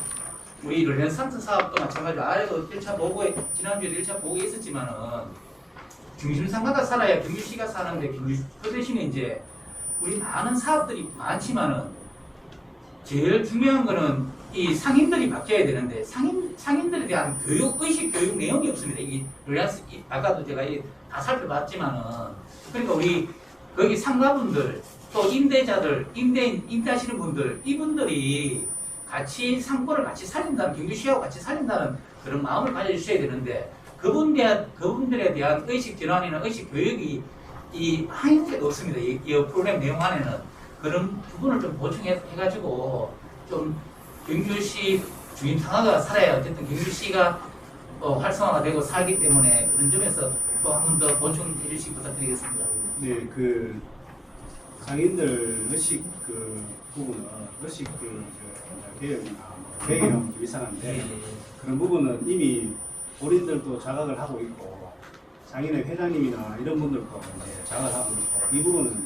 우리 르네상스 사업도 마찬가지로 아래도 1차 보고에 지난주에 1차 보고에 있었지만은 중심 상가가 살아야 경주시가 사는데 그 대신에 이제 우리 많은 사업들이 많지만은 제일 중요한 거는 이 상인들이 바뀌어야 되는데 상인들에 대한 의식 교육 내용이 없습니다. 이게 아까도 제가 다 살펴봤지만은 그러니까 우리 거기 상가분들 또 임대자들 임대하시는 분들 이분들이 같이 상권을 같이 살린다는 경주시하고 같이 살린다는 그런 마음을 가져주셔야 되는데 그분들에 대한 의식 전환이나 의식 교육이 이 한국에도 없습니다. 이 프로그램 내용 안에는 그런 부분을 좀 보충해가지고 좀 경주시 주임 상가가 살아야 어쨌든 경주시가 활성화가 되고 살기 때문에 그런 점에서 또 한 번 더 보충해 주시기 부탁드리겠습니다. 네, 그 상인들 의식 그 부분은 의식 그 개혁이랑 좀 이상한데 그런 부분은 이미 본인들도 자각을 하고 있고 상인의 회장님이나 이런 분들도 이제 자각을 하고 있고 이 부분은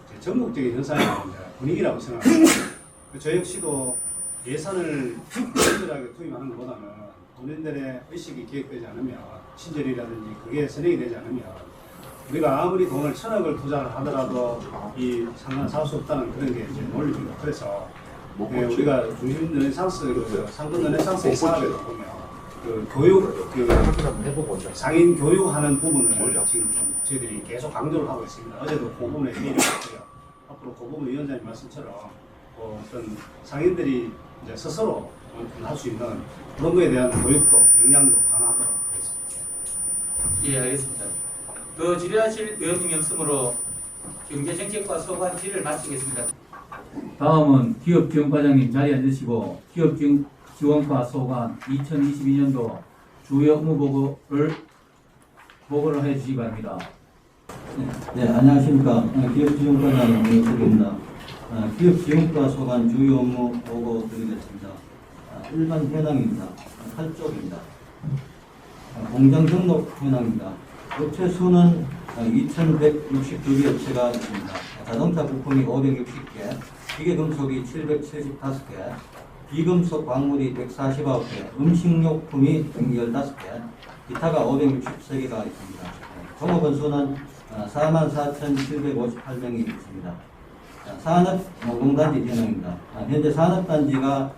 이제 전국적인 현상의 분위기라고 생각합니다. 저 역시도 예산을 친절하게 투입하는 것보다는 본인들의 의식이 기획되지 않으면 친절이라든지 그게 선행이 되지 않으면 우리가 아무리 돈을 1,000억을 투자를 하더라도 이 상관 살 수 없다는 그런 게 이제 논리입니다. 그래서 우리가 중심 르네상스, 상권 르네상스의 사업에도 보면 그 교육, 상인 교육하는 부분을 지금 좀 저희들이 계속 강조를 하고 있습니다. 어제도 그 부분에 회의를 했고요. 앞으로 그 부분 위원장님 말씀처럼 어떤 상인들이 이제 스스로 할 수 있는 그런 거에 대한 교육도 역량도 강화하도록 하겠습니다. 예, 알겠습니다. 더 질의하실 의원님 없으므로 경제정책과 소관 질의를 마치겠습니다. 다음은 기업지원과장님 자리에 앉으시고 기업지원과 소관 2022년도 주요 업무 보고를 해주시기 바랍니다. 네, 안녕하십니까. 기업지원과장 김영석입니다. 기업지원과 소관 주요 업무 보고 드리겠습니다. 일반 현황입니다. 8쪽입니다. 공장 등록 현황입니다. 업체 수는 2,162개 업체가 있습니다. 자동차 부품이 560개, 기계금속이 775개, 비금속 광물이 149개, 음식료품이 115개, 기타가 563개가 있습니다. 종업원 수는 44,758명이 있습니다. 산업노동단지 현황입니다. 현재 산업단지가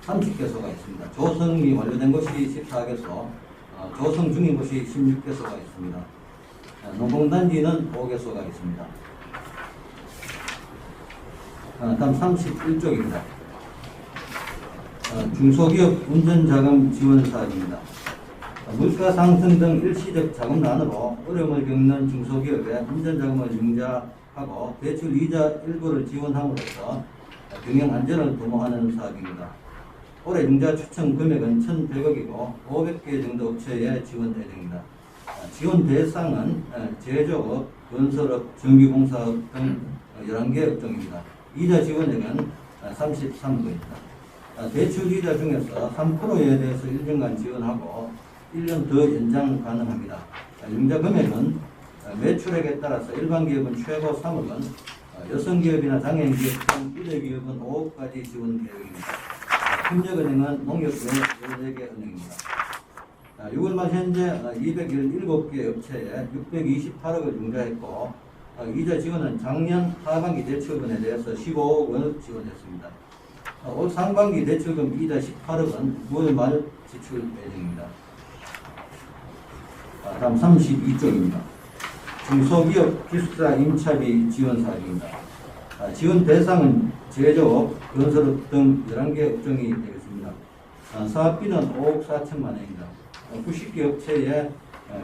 30개소가 있습니다. 조성이 완료된 곳이 14개소, 조성 중인 곳이 16개소가 있습니다. 노동단지는 5개소가 있습니다. 다음 31쪽입니다. 중소기업 운전자금 지원 사업입니다. 물가 상승 등 일시적 자금난으로 어려움을 겪는 중소기업에 운전자금을 융자하고 대출 이자 일부를 지원함으로써 경영 안전을 도모하는 사업입니다. 올해 융자 추천 금액은 1,100억이고 500개 정도 업체에 지원 예정입니다. 지원 대상은 제조업, 건설업, 전기공사업 등 11개 업종입니다. 이자 지원액은 33억입니다. 대출 이자 중에서 3%에 대해서 1년간 지원하고 1년 더 연장 가능합니다. 융자 금액은 매출액에 따라서 일반 기업은 최고 3억원, 여성기업이나 장애인 기업 등 비대기업은 5억까지 지원 계획입니다. 협력은행은 농협의 14개 은행입니다. 6월 말 현재 217개 업체에 628억을 융자했고 이자 지원은 작년 하반기 대출금에 대해서 15억 원을 지원했습니다. 올 상반기 대출금 이자 18억은 9월 말 지출 예정입니다. 다음 32쪽입니다. 중소기업 기숙사 임차비 지원 사업입니다. 지원 대상은 제조업, 건설업 등 11개 업종이 되겠습니다. 사업비는 5억 4천만 원입니다. 90개 업체에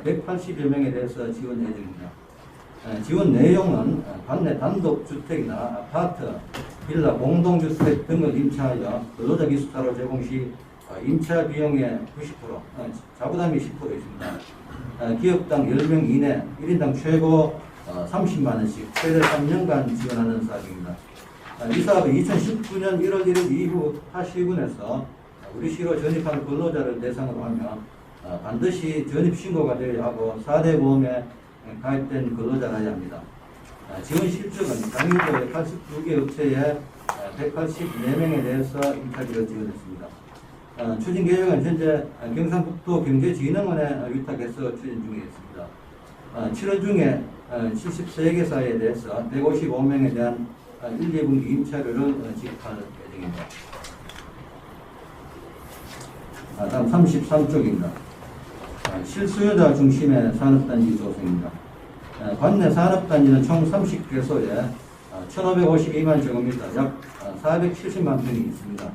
180여 명에 대해서 지원 예정입니다. 지원 내용은 관내 단독주택이나 아파트, 빌라, 공동주택 등을 임차하여 근로자 기숙사로 제공 시 임차 비용의 90%, 자부담이 10% 있습니다. 기업당 10명 이내 1인당 최고 30만 원씩 최대 3년간 지원하는 사업입니다. 이 사업은 2019년 1월 1일 이후 타 시군에서 우리 시로 전입한 근로자를 대상으로 하며 반드시 전입신고가 되어야 하고 4대 보험에 가입된 근로자라야 합니다. 지원 실적은 당일도에 82개 업체에 184명에 대해서 임차비를 지원했습니다. 추진 계획은 현재 경상북도 경제진흥원에 위탁해서 추진 중에 있습니다. 7월 중에 73개사에 대해서 155명에 대한 1, 2분기 임차료를 지급할 예정입니다. 다음 33쪽입니다. 실수요자 중심의 산업단지 조성입니다. 관내 산업단지는 총 30개소에 1,552만 제곱미터 약 470만 평이 있습니다.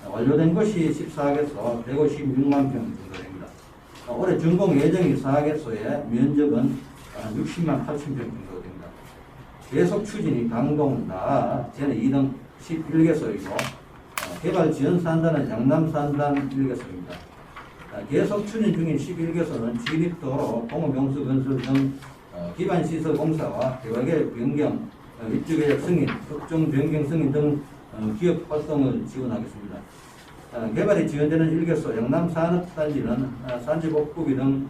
완료된 것이 14개소 156만 평 정도 됩니다. 올해 준공 예정이 4개소에 면적은 60만 8천 평 정도 됩니다. 계속 추진이 강동, 나아, 제는 2등 11개소이고 개발 지원 산단은 양남 산단 1개소입니다. 계속 추진 중인 11개소는 진입도로, 공업용수 건설 등 기반시설 공사와 개발계획 변경, 입주계획 승인, 업종 변경 승인 등 기업 활동을 지원하겠습니다. 개발이 지원되는 1개소 영남산업단지는 산지복구비 등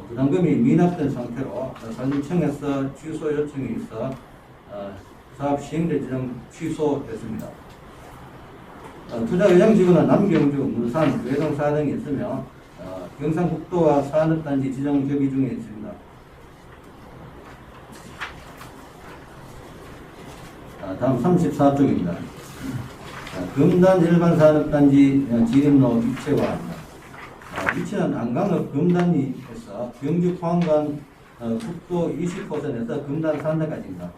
부담금이 미납된 상태로 산림청에서 취소 요청이 있어 사업 시행될 지점 취소됐습니다. 투자 의향 지구는 남경주, 물산, 외동 사등이 있으며 경상북도와 산업단지 지정 협의 중에 있습니다. 다음 34쪽입니다. 금단 일반산업단지 지림로 입체화입니다. 위치는 안강읍 금단리에서 경주 포항간 국도 20호선에서 금단 산다까지입니다.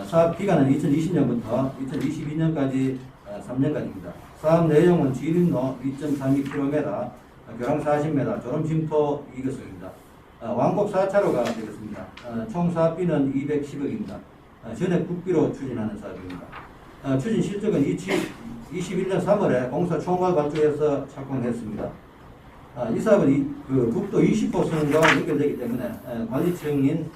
사업 기간은 2020년부터 2022년까지 3년까지입니다. 사업 내용은 진입로 2.32km, 교량 40m, 졸음 쉼터 2개소입니다. 왕복 4차로가 되겠습니다. 총 사업비는 210억입니다. 전액 국비로 추진하는 사업입니다. 추진 실적은 21년 3월에 공사 총괄 발주에서 착공했습니다. 이 사업은 국도 20호선과 연결되기 때문에 관리청인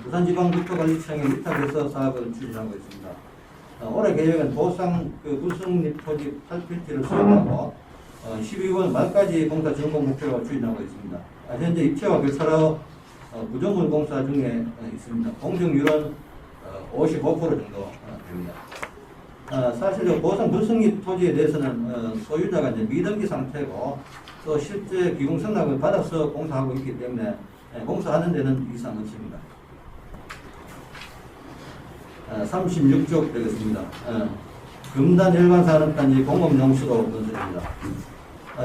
부산지방국토관리청에 위탁해서 사업을 추진하고 있습니다. 올해 계획은 도상 부승립 토지 8필지를 수용하고 12월 말까지 공사 준공 목표로 추진하고 있습니다. 현재 입체와 교차로 구조물 공사 중에 있습니다. 공정률은 55% 정도 됩니다. 사실 보상 불승립 토지에 대해서는 소유자가 이제 미등기 상태고 또 실제 기공 승낙을 받아서 공사하고 있기 때문에 공사하는 데는 이상 없습니다. 36쪽 되겠습니다. 금단 일반산업단지 공업용수도 건설입니다.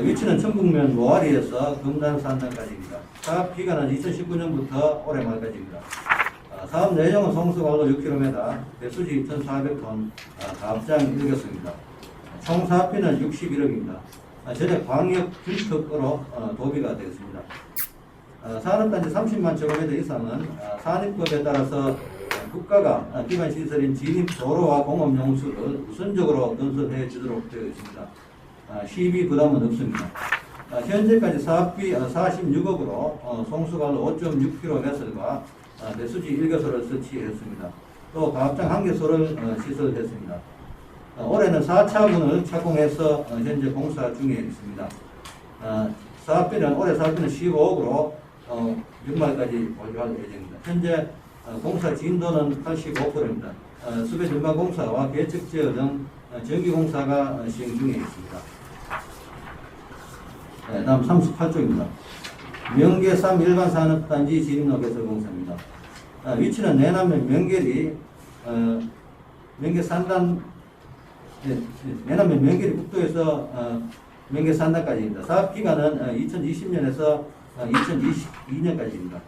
위치는 천북면 모아리에서 금단 산단까지입니다. 사업 기간은 2019년부터 올해 말까지입니다. 사업 내용은 송수관로 6km, 배수지 2,400톤, 가압장 1개소입니다. 총 사업비는 61억입니다. 전액 광역 균특으로 도비가 되겠습니다. 산업단지 30만 제곱미터 이상은 산입법에 따라서 국가가 기반시설인 진입 도로와 공업용수를 우선적으로 건설해 주도록 되어 있습니다. 시비 부담은 없습니다. 현재까지 사업비 46억으로 송수관로 5.6km과 배수지 1개소를 설치했습니다. 또 가압장 1개소를 시설했습니다. 올해는 4차분을 착공해서 현재 공사 중에 있습니다. 올해 사업비는 15억으로 연말까지 보유할 예정입니다. 현재 공사 진도는 85%입니다. 수배 전방 공사와 개척 제어 등 정기 공사가 시행 중에 있습니다. 다음 38쪽입니다. 명계 3 일반산업단지 진입로 개설 공사입니다. 위치는 내남면 명계리 명계 산단 내남면 명계리 국도에서 명계 산단까지입니다. 사업 기간은 2020년에서 2022년까지입니다.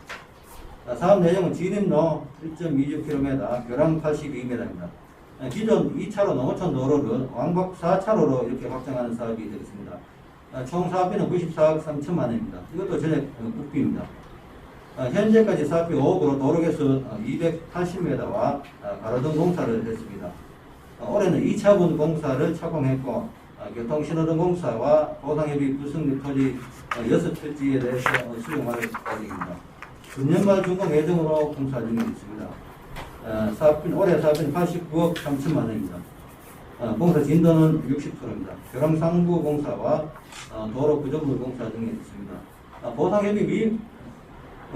사업 내용은 진입로 1.26km, 교량 82m입니다. 기존 2차로 농어촌 도로를 왕복 4차로로 이렇게 확장하는 사업이 되겠습니다. 총 사업비는 94억 3천만 원입니다. 이것도 전액 국비입니다. 현재까지 사업비 5억으로 도로 개수 280m와 가로등 공사를 했습니다. 올해는 2차분 공사를 착공했고 교통신호등 공사와 보상협의 부승립 토지 6필지에 대해서 수용할 예정입니다. 금년 말 준공 예정으로 공사 중에 있습니다. 올해 사업비는 89억 3천만 원입니다. 공사 진도는 60%입니다. 교량상부 공사와 도로 구조물 공사 중에 있습니다. 보상협의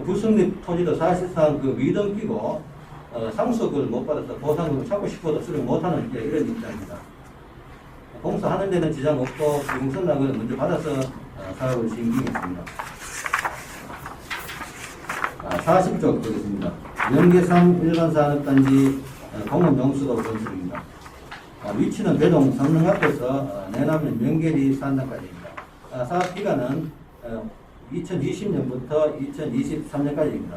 부승립 토지도 사실상 미등기고 상속을 못 받아서 보상금을 찾고 싶어도 수령 못하는 이런 입장입니다. 공사하는 데는 지장 없고 기공선락을 먼저 받아서 사업을 시행 중에 있습니다. 40쪽 보겠습니다. 명계3 일반산업단지 공업용수도 건설입니다. 위치는 배동 성능 앞에서 내남면 명계리 산단까지입니다. 사업 기간은 2020년부터 2023년까지입니다.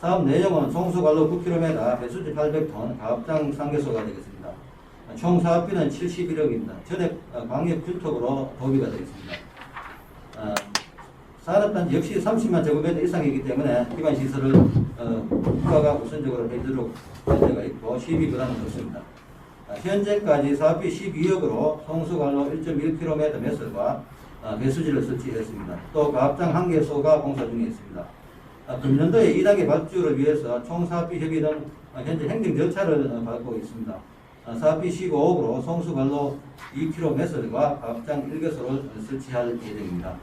사업 내용은 송수관로 9km, 배수지 800톤, 가압장 3개소가 되겠습니다. 총 사업비는 71억입니다. 전액 광역 균톡으로 도비가 되겠습니다. 산업단지 역시 30만 제곱미터 이상이기 때문에 기반시설을 국가가 우선적으로 해주도록 문제가 있고 시비 부담은 없습니다. 현재까지 사업비 12억으로 송수관로 1.1km 매설과 배수지를 설치했습니다. 또 가압장 1개소가 공사 중에 있습니다. 금년도에 2단계 발주를 위해서 총 사업비 협의 등 현재 행정 절차를 밟고 있습니다. 사업비 15억으로 송수관로 2km 매설과 가압장 1개소를 설치할 예정입니다.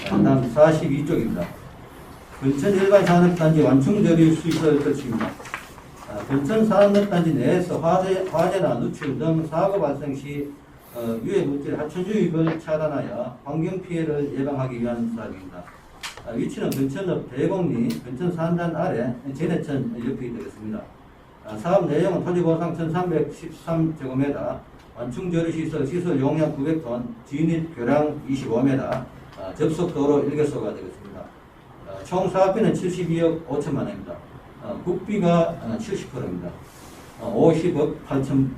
다음 42쪽입니다. 근천 일반산업단지 완충조리 수시설 설치입니다. 근천 산업단지 내에서 화재나 누출 등 사고 발생 시 유해물질 하천 유입을 차단하여 환경피해를 예방하기 위한 사업입니다. 위치는 근천읍 대곡리 근천산단 아래 제내천 옆이 되겠습니다. 사업 내용은 토지보상 1313제곱미터, 완충조리시설 시설 용량 900톤, 진입 교량 25m, 접속도로 1개소가 되겠습니다. 총 사업비는 72억 5천만 원입니다. 국비가 70%입니다. 50억 8천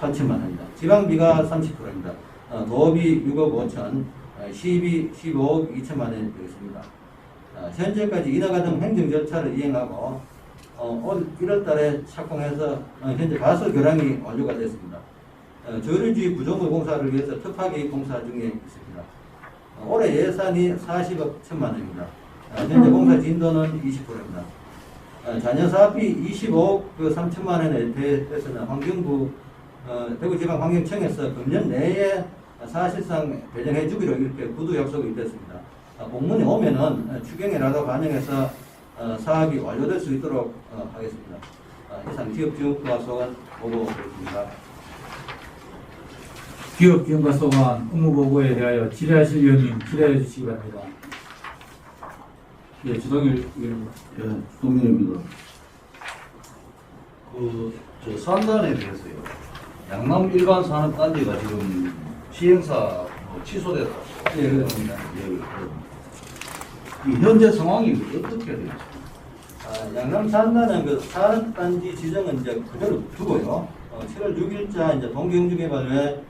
8천만 원입니다. 지방비가 30%입니다. 도비 6억 5천, 시비 15억 2천만 원이 되겠습니다. 현재까지 이와 등 행정 절차를 이행하고 올 1월 달에 착공해서 현재 가설 교량이 완료가 됐습니다. 저류지 구조물 공사를 위해서 특파기 공사 중에 있습니다. 올해 예산이 40억 1천만 원입니다. 현재 공사 진도는 20%입니다. 잔여 사업비 25억 3천만 원에 대해서는 환경부 대구지방환경청에서 금년 내에 사실상 배정해 주기로 이렇게 구두 약속이 됐습니다. 공문이 오면은 추경이라도 반영해서 사업이 완료될 수 있도록 하겠습니다. 이상 기업지원과 소관 보고드리겠습니다. 기업지원과 소관 업무보고에 대하여 질의하실 위원님 질의해 주시기 바랍니다. 예, 주동일 의원입니다. 예, 동민입니다. 저 산단에 대해서요. 양남 일반 산업단지가 지금 시행사 취소됐다고. 예, 그렇습니다. 이 현재 상황이 어떻게 되죠? 양남 산단은 그 산업단지 지정은 이제 그대로 두고요. 7월 6일자 이제 동경주개발회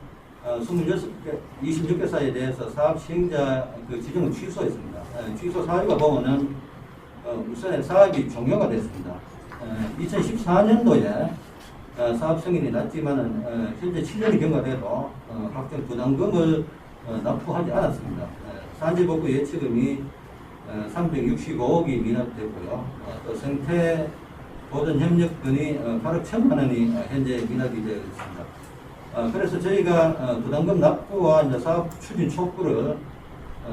26개사에 대해서 사업 시행자 그 지정을 취소했습니다. 취소 사유가 보면은 우선 사업이 종료가 됐습니다. 2014년도에 사업 승인이 났지만은 현재 7년이 경과돼도 각종 부담금을 납부하지 않았습니다. 산지복구 예치금이 365억이 미납됐고요. 또 생태 보존 협력금이 8억 1천만 원이 현재 미납이 되어 있습니다. 그래서 저희가 부담금 납부와 이제 사업 추진 촉구를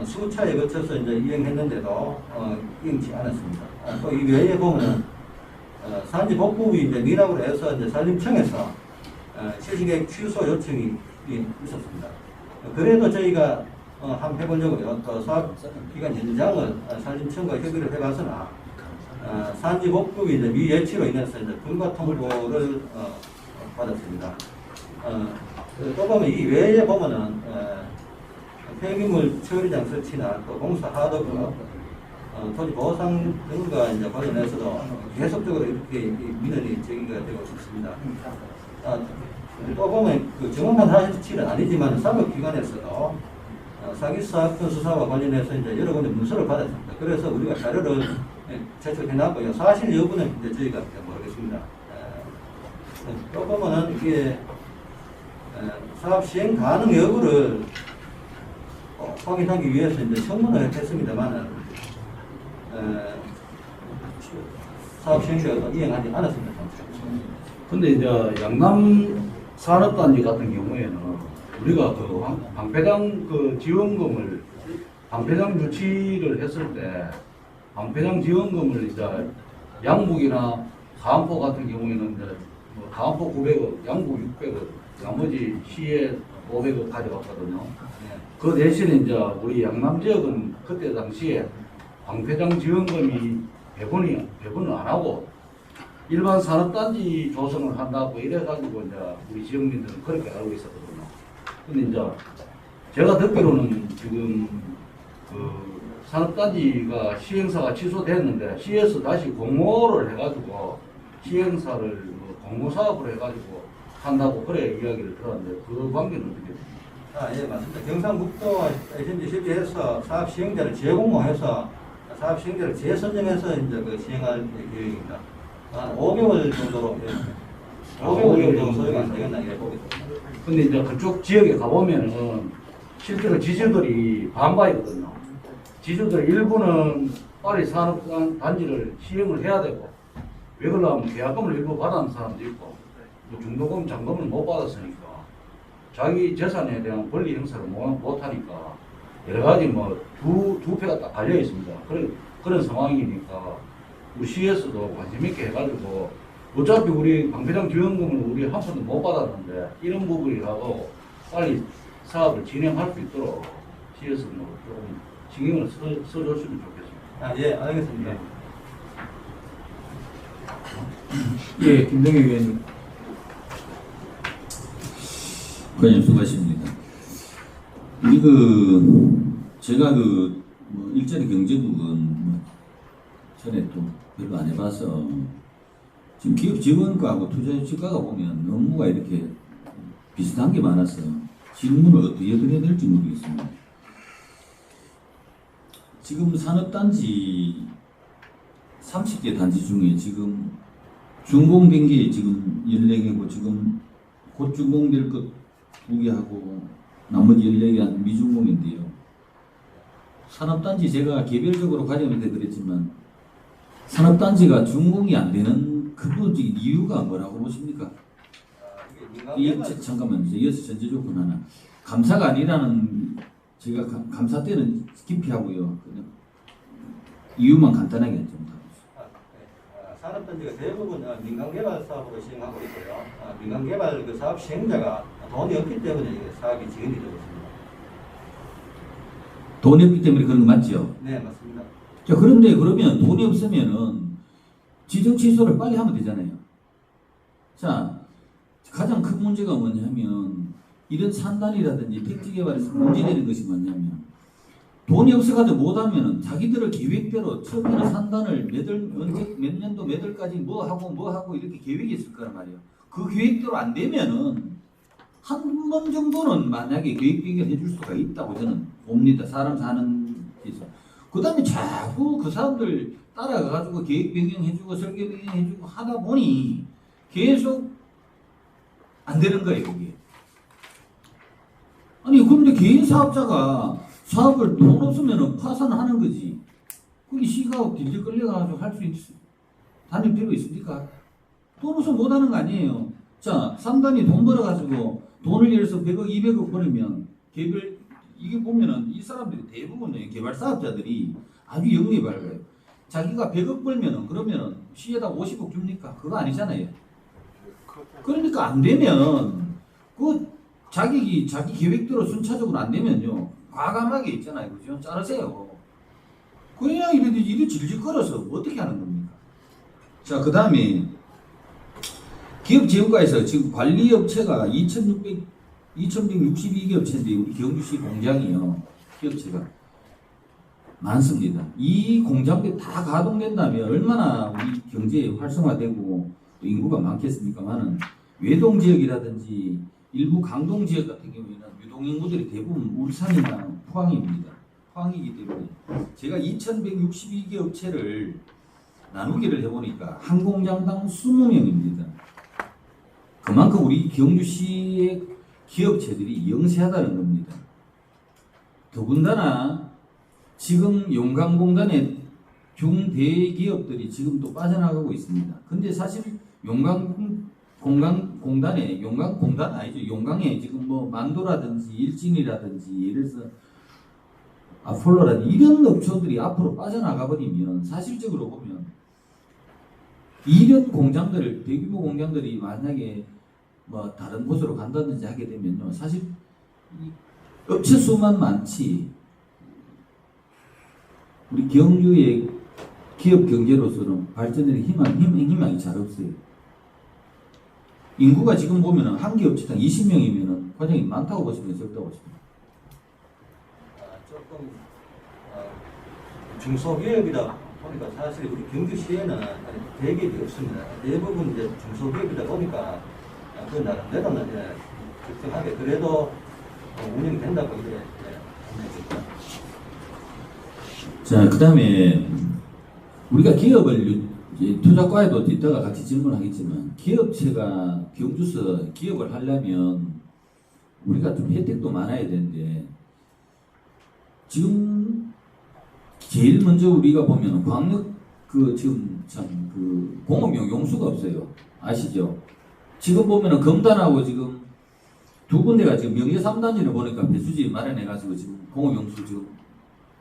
수차에 거쳐서 이제 이행했는데도 이행치 않았습니다. 또 이 외에 보면은 산지복구비 이제 미납을 해서 이제 산림청에서 실시계획 취소 요청이 있었습니다. 그래도 저희가 한번 해보려고요. 또 사업 기간 연장을 산림청과 협의를 해봤으나 산지복구비 이제 미예치로 인해서 이제 불가 통보를 받았습니다. 또 보면 이 외에 보면은 폐기물 처리장 설치나 또 공사 하도급 토지 보상 등과 이제 관련해서도 계속적으로 이렇게 민원이 제기가 되고 있습니다. 또 보면 그 정확한 사실은 아니지만 사법기관에서도 사기사건 수사와 관련해서 이제 여러 군데 문서를 받았습니다. 그래서 우리가 자료를 제출해놨고요. 사실 여부는 이제 저희가 모르겠습니다. 또 보면은 이게 사업 시행 가능 여부를 확인하기 위해서 이제 청문을 했습니다만은 사업 시행자가 이행하지 않았습니다. 근데 이제 양남 산업단지 같은 경우에는 우리가 그 방패장 그 지원금을 방패장 유치를 했을 때 방패장 지원금을 이제 양북이나 가암포 같은 경우에는 이제 뭐 가암포 900억, 양북 600억, 나머지 시에 500억 가져갔거든요. 그 대신에 이제 우리 양남 지역은 그때 당시에 방패장 지원금이 배분을 안 하고 일반 산업단지 조성을 한다고 이래가지고 이제 우리 지역민들은 그렇게 알고 있었거든요. 근데 이제 제가 듣기로는 지금 그 산업단지가 시행사가 취소됐는데 시에서 다시 공모를 해가지고 시행사를 공모사업으로 해가지고 한다고 그래 이야기를 들었는데 그 관계는 어떻게 됩니까? 예, 맞습니다. 경상북도와 현재 협의해서 사업 시행자를 재공모해서 사업 시행자를 재선정해서 이제 그 시행할 계획입니다. 한 5개월 정도로 5개월 정도 소요가 안 되겠나 이렇게 보고 있습니다. 근데 이제 그쪽 지역에 가보면은 실제로 지주들이 반발이거든요. 지주들 일부는 빨리 산업단지를 시행을 해야 되고 왜 그러냐면 계약금을 일부 받은 사람도 있고 뭐 중도금, 잔금을 못 받았으니까 자기 재산에 대한 권리 행사를 못 하니까 여러 가지 뭐 두 패가 딱 갈려 있습니다. 그런 상황이니까 우리 시에서도 관심 있게 해가지고 어차피 우리 방패장 지원금을 우리 한 푼도 못 받았는데 이런 부분이라도 빨리 사업을 진행할 수 있도록 시에서 뭐 조금 신경을 써줬으면 좋겠습니다. 예, 알겠습니다. 예, 김동희 의원님. 관님 수고하십니다. 우리 제가 뭐 일자리 경제국은 뭐 전에 또 별로 안 해봐서 지금 기업 지원과하고 투자 유치과가 보면 업무가 이렇게 비슷한 게 많아서 질문을 어떻게 드려야 될지 모르겠습니다. 지금 산업단지 30개 단지 중에 지금 준공된 게 지금 14개고 지금 곧 준공될 것 2개 하고 나머지 14개 미준공인데요. 산업단지 제가 개별적으로 관여한테 그랬지만 산업단지가 준공이 안 되는 근본적인 이유가 뭐라고 보십니까? 잠깐만요. 이어서 전제 조건 하나. 감사가 아니라는 제가 감사 때는 깊이 하고요. 그냥 이유만 간단하게 좀 다루시죠. 산업단지가 대부분 민간개발 사업으로 시행하고 있고요. 민간개발 그 사업 시행자가 돈이 없기 때문에 이게 사업이 지연이 되고 있습니다. 돈이 없기 때문에 그런 거 맞죠? 네, 맞습니다. 자, 그런데 그러면 돈이 없으면은 지정 취소를 빨리 하면 되잖아요. 자, 가장 큰 문제가 뭐냐면 이런 산단이라든지 택지 개발에서 문제되는 것이 뭐냐면 돈이 없어가지고 못하면은 자기들의 계획대로 처음에는 산단을 몇 년도 몇 월까지 뭐 하고 이렇게 계획이 있을 거란 말이에요. 그 계획대로 안 되면은 한 번 정도는 만약에 계획 변경을 해줄 수가 있다고 저는 봅니다. 사람 사는 데서. 그 다음에 자꾸 그 사람들 따라가가지고 계획 변경해주고 설계 변경해주고 하다 보니 계속 안 되는 거예요, 그게. 아니, 그런데 개인 사업자가 사업을 돈 없으면 파산하는 거지. 그게 시가업 딜질 끌려가지고 할 수 다닐 필요 있습니까? 돈 없으면 못 하는 거 아니에요. 자, 상단이 돈 벌어가지고 돈을 예를 들어서 100억, 200억 벌으면 개별, 이게 보면은 이 사람들이 대부분 개발 사업자들이 아주 영리해 밝아요. 자기가 100억 벌면은 그러면은 시에다 50억 줍니까? 그거 아니잖아요. 그러니까 안 되면 그 자기 계획대로 순차적으로 안 되면요 과감하게 있잖아요, 그죠? 자르세요. 그래야 이래 질질 끌어서 어떻게 하는 겁니까? 자, 그 다음에 기업재우가에서 지금 관리업체가 2,162개 업체인데 우리 경주시 공장이요 기업체가 많습니다. 이 공장들이 다 가동된다면 얼마나 우리 경제 활성화되고 또 인구가 많겠습니까만은 외동 지역이라든지 일부 강동 지역 같은 경우에는 유동 인구들이 대부분 울산이나 포항입니다. 포항이기 때문에 제가 2,162개 업체를 나누기를 해보니까 한 공장당 20명입니다. 그만큼 우리 경주시의 기업체들이 영세하다는 겁니다. 더군다나 지금 용강공단의 중대기업들이 지금 또 빠져나가고 있습니다. 근데 사실 용강공단에 지금 뭐 만도라든지 일진이라든지 예를 들어서 아폴로라든지 이런 업체들이 앞으로 빠져나가 버리면 사실적으로 보면 이런 공장들을 대규모 공장들이 만약에 뭐 다른 곳으로 간다든지 하게 되면요 사실 이 업체 수만 많지 우리 경주의 기업 경제로서는 발전의 희망이 잘 없어요. 인구가 지금 보면은 한 개 업체당 20명이면은 과장님 많다고 보시면 적다고 보시면. 조금 중소기업이다 보니까 사실 우리 경주시에는 대기업이 없습니다. 대부분 이제 중소기업이다 보니까 그 나름대로는 이제 적정하게 그래도 운영이 된다고 이제 합니다. 자, 그 다음에 우리가 기업을 투자과에도 이따가 같이 질문하겠지만 기업체가 경주서 기업을 하려면 우리가 좀 혜택도 많아야 되는데 지금 제일 먼저 우리가 보면 광역 지금 참 공업용 용수가 없어요. 아시죠? 지금 보면은 검단하고 지금 두 군데가 지금 명제 3단지를 보니까 배수지 마련해가지고 지금 공업용수 지금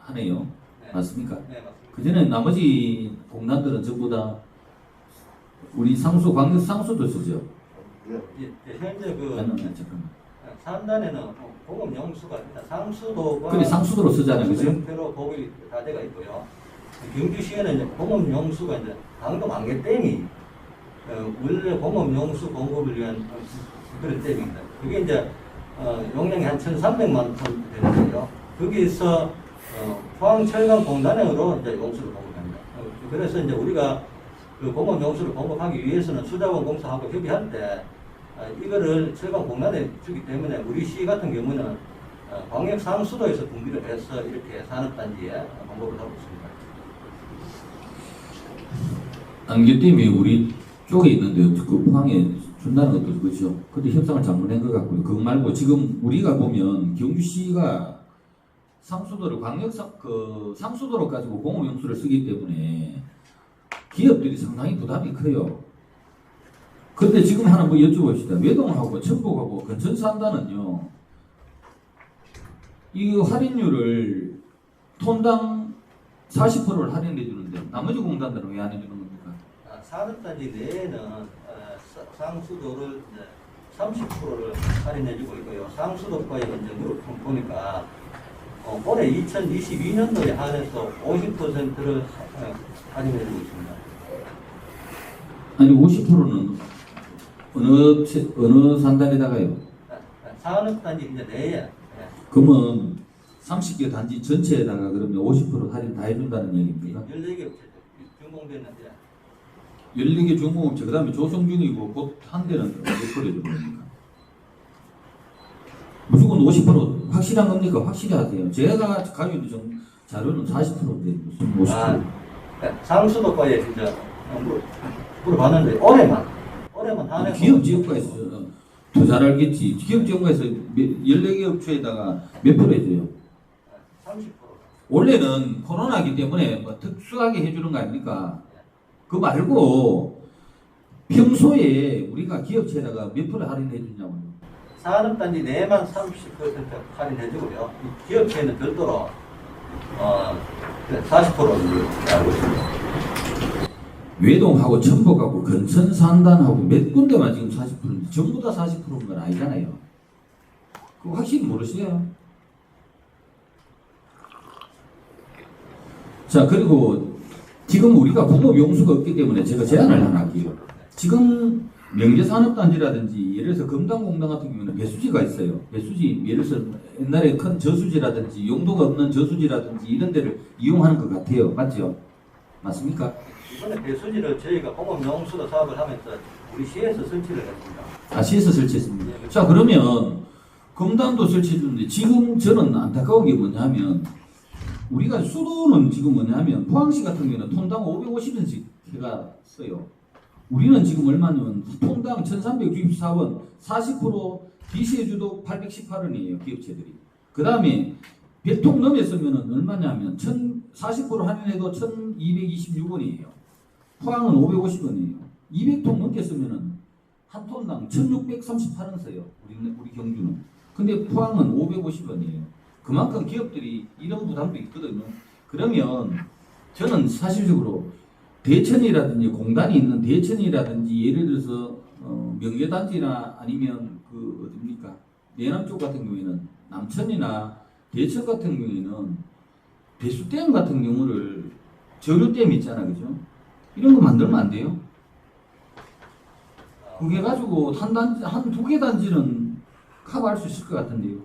하네요. 네. 맞습니까? 네, 맞습니다. 그전에 나머지 공단들은 전부 다 우리 광역 상수도 쓰죠. 현재 잠깐만. 산단에는 공업용수가 일단 상수도가 그래 상수도로 쓰잖아요, 그죠? 형태로 보급이 다 돼가 있고요. 경주시에는 이제 공업용수가 이제 강동 안개댐이 원래 공업용수 공급을 위한 그런 댐입니다. 그게 이제 용량이 한 1,300만 톤 되는데요. 거기서 포항철강공단으로 이제 용수를 공급합니다. 그래서 이제 우리가 그 공업용수를 공급하기 위해서는 수자원 공사하고 협의할 때 이거를 철강 공단에 주기 때문에 우리 시 같은 경우는 광역 상수도에서 분비를 해서 이렇게 산업단지에 공급을 하고 있습니다. 안개 때문에 우리 쪽에 있는데 그 포항에 준다는 것도 그렇죠. 근데 협상을 잘못한 것 같고요. 그거 말고 지금 우리가 보면 경주시가 상수도를 상수도로 가지고 공업용수를 쓰기 때문에 기업들이 상당히 부담이 커요. 근데 지금 하나 뭐 여쭤봅시다. 외동하고 천복하고 건천산단은요, 이 할인율을 톤당 40%를 할인해 주는데 나머지 공단들은 왜 안 해주는 겁니까? 산업단지 내에는 상수도를 30%를 할인해주고 있고요. 상수도과의 현장으로 보니까 올해 2022년도에 한해서 50%를 할인해주고 있습니다. 아니 50%는 어느 산단에다가요? 산업단지 이제 내에 그러면 30개 단지 전체에다가 그러면 50% 할인 다 해준다는 얘기입니까? 14개 업체들 준공됐는데 14개 중공업체 그 다음에 조성중이고 곧 한 대는 몇 프로 해주는 겁니까? 무조건 50% 확실한 겁니까? 확실히 하세요. 제가 가지고 있는 자료는 40%인데 무슨 50%? 상수도과에 진짜 물어봤는데 올해만 한해서 기업 지역과에서 더 잘 알겠지. 기업 지역과에서 14개 업체에다가 몇 프로 해줘요? 30%. 원래는 코로나기 때문에 뭐 특수하게 해주는 거 아닙니까? 그거 말고 평소에 우리가 기업체에다가 몇 프로 할인해 주냐고요. 산업단지 내만 30% 할인해주고요. 기업체는 별도로 40%를 알고 있습니다. 외동하고 천복하고 건천산단하고 몇 군데만 지금 40%인데 전부 다 40%인 건 아니잖아요. 그거 확실히 모르시네요. 자, 그리고 지금 우리가 공업 용수가 없기 때문에 제가 제안을 하나 할게요. 지금 명제산업단지라든지 예를 들어서 금단공단 같은 경우는 배수지가 있어요. 배수지 예를 들어서 옛날에 큰 저수지라든지 용도가 없는 저수지라든지 이런 데를 이용하는 것 같아요. 맞죠? 맞습니까? 이번에 배수지를 저희가 공업용수도 사업을 하면서 우리 시에서 설치를 했습니다. 시에서 설치했습니다. 자, 그러면 금단도 설치해주는데 지금 저는 안타까운 게 뭐냐면 우리가 수도는 지금 뭐냐면 포항시 같은 경우는 톤당 550원씩 해가 써요. 우리는 지금 얼마냐면 톤당 1364원 40% DC해주도 818원이에요. 기업체들이. 그 다음에 100통 넘었으면 얼마냐면 40% 할인해도 1226원이에요. 포항은 550원이에요. 200통 넘겠으면 한 톤당 1638원 써요. 우리 경주는. 근데 포항은 550원이에요. 그만큼 기업들이 이런 부담도 있거든요. 그러면 저는 사실적으로 대천이라든지 공단이 있는 대천이라든지 예를 들어서 명예단지나 아니면 그 어딥니까 내남 쪽 같은 경우에는 남천이나 대천 같은 경우에는 배수댐 같은 경우를 저류댐 있잖아, 그죠? 이런 거 만들면 안 돼요? 그게 가지고 한 두 개 단지는 커버할 수 있을 것 같은데요.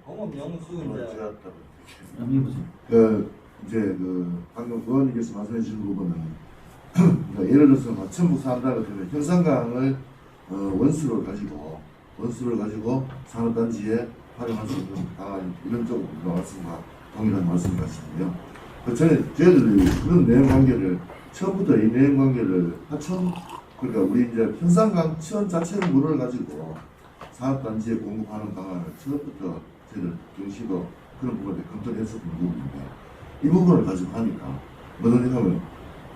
공업용수 이제 한번 해보세요. 방금 의원님께서 말씀해 주신 부분은 그러니까 예를 들어서 천북 산단 같은 경우 현상강을 원수를 가지고 산업단지에 활용할 수 있는 방안 이런 쪽 말씀과 동일한 말씀 같습니다. 저희들이 그런 내용 관계를 처음부터 이 내용 관계를 그러니까 우리 이제 현상강 천 자체의 물을 가지고 산업단지에 공급하는 방안을 처음부터 저희들 경시도 그런 부분에 검토를 했었던 부분인데 이 부분을 가지고 하니까 뭐든 하면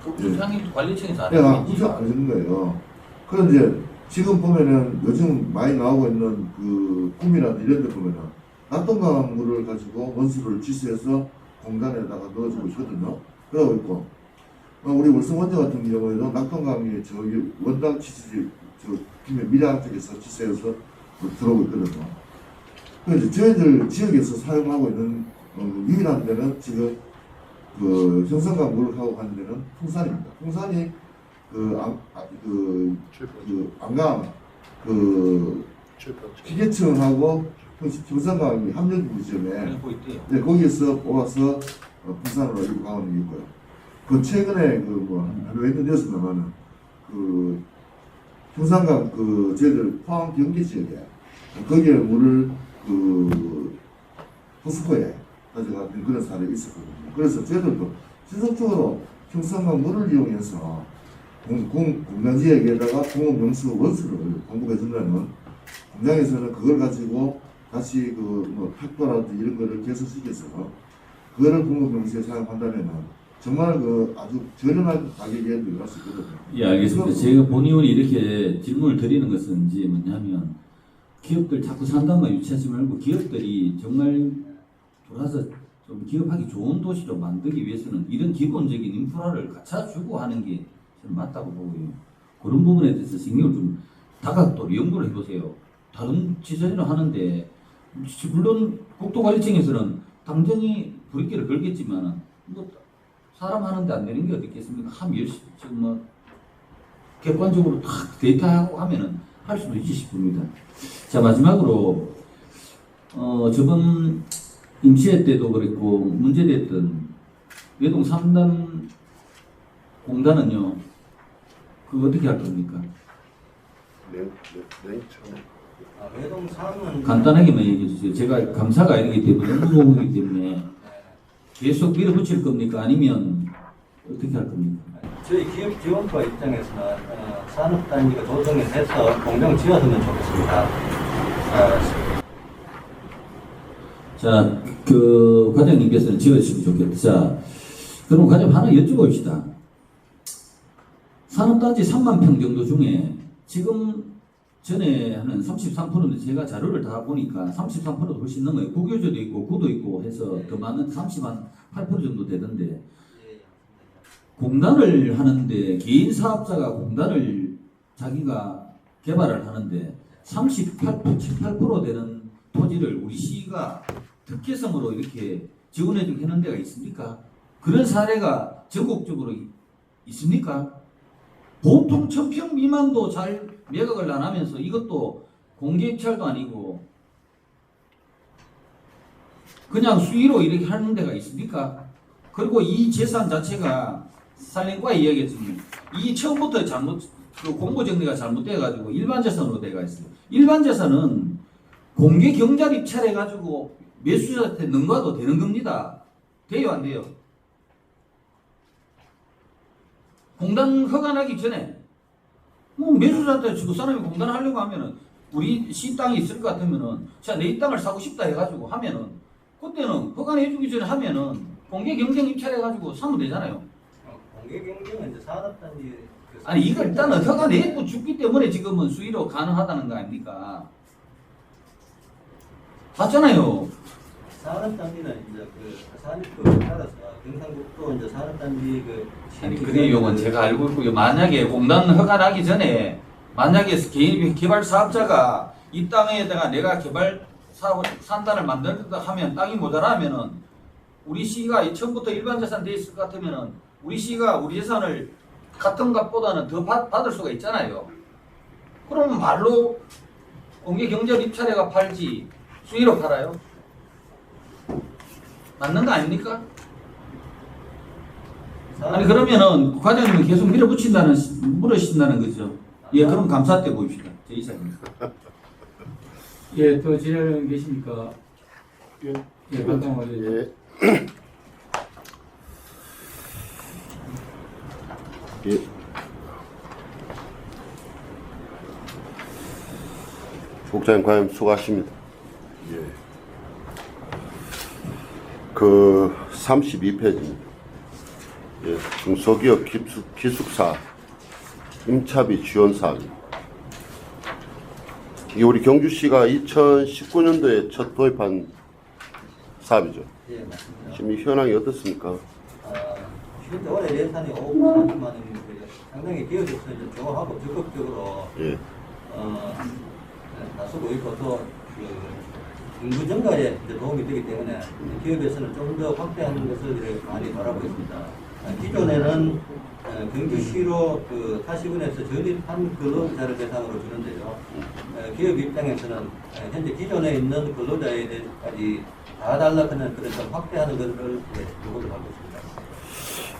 부장님 관리층에서 안 구조 안 해주는 거예요. 그런데 지금 보면은 요즘 많이 나오고 있는 그 꿈이라든지 이런 데 보면은 낙동강 물을 가지고 원수를 취수해서 공단에다가 넣어주고 있거든요. 그러고 있고 우리 월성 원전 같은 경우에도 낙동강이 저기 원당 취수지 미량 쪽에서 취수해서 들어오고 있거든요. 그래서 저희들 지역에서 사용하고 있는 유일한 데는 지금 그 형성강 물을 하고 가는 데는 풍산입니다. 풍산이 안강 기계청하고 형성강이 합류구 지점에 거기에서 뽑아서 풍산으로 이고 가는 게 있고요. 그 최근에 몇 년 되었습니다만은 풍산강 저희들 포항 경계 지역에 거기에 물을 포스코에 가져갔던 그런 사례가 있었거든요. 그래서 저희들도 지속적으로 평산강 물을 이용해서 공단지역에다가 공업용수 원수를 공급해준다면 공장에서는 그걸 가지고 다시 팩도라든지 이런 거를 개선시켜서 그거를 공업용수에 사용한다면은 정말 아주 저렴한 가격에 들어갈 수 있거든요. 예, 알겠습니다. 제가 본의원이 이렇게 질문을 드리는 것은 이제 뭐냐면 기업들 자꾸 산단만 유치하지 말고 기업들이 정말 돌아서 좀 기업하기 좋은 도시로 만들기 위해서는 이런 기본적인 인프라를 갖춰주고 하는 게 저는 맞다고 보고요. 그런 부분에 대해서 신경을 좀 다각도로 연구를 해보세요. 다른 지자체로 하는데 물론 국토관리청에서는 당장이 불입기를 걸겠지만은 뭐 사람 하는데 안 되는 게 어디 있겠습니까? 지금 뭐 객관적으로 딱 데이터하고 하면은 할 수도 있지 싶습니다. 자, 마지막으로 저번 임시회 때도 그랬고 문제됐던 외동 3단 공단은요, 그거 어떻게 할 겁니까? 외동 3은 간단하게만 얘기해 주세요. 제가 감사가 아니기 때문에 업무이기 때문에 계속 밀어붙일 겁니까? 아니면 어떻게 할 겁니까? 저희 기업 지원과 입장에서는 산업단지가 조정이 돼서 공장 지어주면 좋겠습니다. 자, 과장님께서는 지어주시면 좋겠다. 자, 그럼 과장님 하나 여쭤봅시다. 산업단지 3만 평 정도 중에 지금 전에 하는 33%인데 제가 자료를 다 보니까 33%도 훨씬 넘어요. 국유조도 있고 구도 있고 해서 더 많은 38% 정도 되던데 공단을 하는데 개인 사업자가 공단을 자기가 개발을 하는데 38% 되는 토지를 우리 시가 특혜성으로 이렇게 지원해주고 하는 데가 있습니까? 그런 사례가 전국적으로 있습니까? 보통 1000평 미만도 잘 매각을 안 하면서 이것도 공개 입찰도 아니고 그냥 수의로 이렇게 하는 데가 있습니까? 그리고 이 재산 자체가 살림과 이야기했지만 이 처음부터 공모 정리가 잘못돼 가지고 일반 재산으로 돼가 있어요. 일반 재산은 공개 경작 입찰해 가지고 매수자한테 넘겨도 되는 겁니다. 돼요, 안 돼요? 공단 허가나기 전에 뭐 매수자한테 그 사람이 공단을 하려고 하면은 우리 시 땅이 있을 것 같으면은 자, 내 이 땅을 사고 싶다 해가지고 하면은 그때는 허가내주기 전에 하면은 공개 경쟁 입찰해가지고 사면 되잖아요. 공개 경쟁은 이제 산업단지 아니 이거 일단은 허가 내고 죽기 때문에 지금은 수의로 가능하다는 거 아닙니까? 맞잖아요. 산업단지는 이제 산업법에 따라서 경상북도 이제 산업단지 아니 그 내용은 제가 알고 있고요. 만약에 공단 허가 나기 전에 만약에 개인 개발 사업자가 이 땅에다가 내가 개발 사업 산단을 만들다 하면 땅이 모자라면은 우리 시가 처음부터 일반 재산 돼 있을 것 같으면은 우리 시가 우리 재산을 같은 값보다는 더 받을 수가 있잖아요. 그러면 말로 공개 경제 입찰해가 팔지 수의로 팔아요? 맞는 거 아닙니까? 아니 그러면은 과장님은 계속 물으신다는 거죠. 예, 그럼 감사 때 보입시다. 제 이사입니다. 예, 또 질문 계십니까? 예, 간단하게. 예. 예. 국장님 과연 수고하십니다. 예. 32페이지입니다. 예, 중소기업 기숙사 임차비 지원 사업입니다. 이게 우리 경주시가 2019년도에 첫 도입한 사업이죠. 예, 맞습니다. 지금 이 현황이 어떻습니까? 실제 올해 예산이 5억 40만 원인데 상당히 기업에서 이제 좋아하고 적극적으로 예. 나서고 있고 또 인구 증가에 이제 도움이 되기 때문에 기업에서는 좀 더 확대하는 것을 많이 바라보고 있습니다. 기존에는 경주시로 타시군에서 전입한 근로자를 대상으로 주는데요. 기업 입장에서는 현재 기존에 있는 근로자에 대해서까지 다 달라하는 그런 좀 확대하는 것을 요구를 하고 있습니다.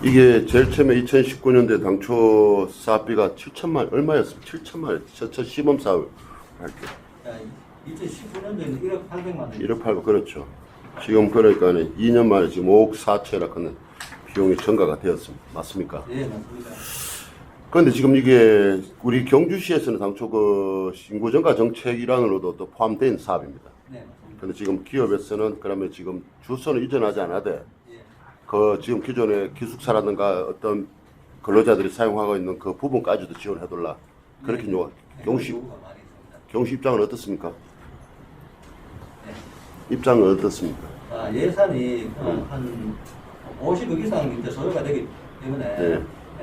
이게 제일 처음에 2019년도에 당초 사업비가 7천만 얼마였습니까? 7천만 원. 첫 시범 사업을 할 때. 2019년도에는 1억 800만 원. 1억 8천 그렇죠. 지금 그러니까 2년 만에 지금 5억 4천이라 하는 비용이 증가가 되었습니다. 맞습니까? 예, 맞습니다. 그런데 지금 이게 우리 경주시에서는 당초 그 인구증가 정책 일환으로도 또 포함된 사업입니다. 네, 맞습니다. 근데 지금 기업에서는 그러면 지금 주소는 이전하지 않아도 예. 그 지금 기존의 기숙사라든가 어떤 근로자들이 사용하고 있는 그 부분까지도 지원해둘라. 그렇게 네. 요구. 경시 요구가 많이 있습니다. 경시 입장은 어떻습니까? 네. 입장은 어떻습니까? 예산이 한 50억 이상 이제 소요가 되기 때문에 네.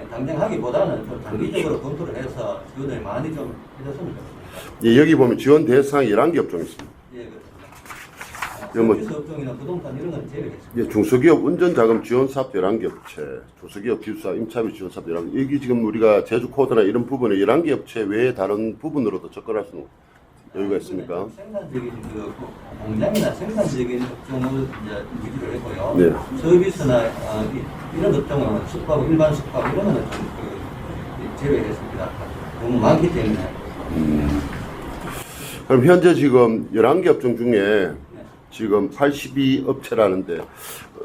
당장 하기보다는 좀 단기적으로 검토를 해서 지원을 많이 좀 해줬으면 좋겠습니다. 예, 여기 보면 지원 대상 11개 업종이 있습니다. 예, 그렇습니다. 이거 뭐- 서비스 업종이나 부동산 이런 건 제외했습니다. 예, 중소기업 운전자금 지원사업 11개 업체, 중소기업 기숙사 임차비 지원사업 11개. 여기 지금 우리가 제주 코드나 이런 부분에 11개 업체 외에 다른 부분으로도 접근할 수 있는 여유가 있습니까? 생산적인 그 공장이나 생산적인 업종을 이제 위주로 했고요. 네. 서비스나 이런 업종은 숙박, 일반 숙박 이런 거는 좀 제외했습니다. 너무 많기 때문에. 그럼 현재 지금 11개 업종 중에 지금 82업체라는데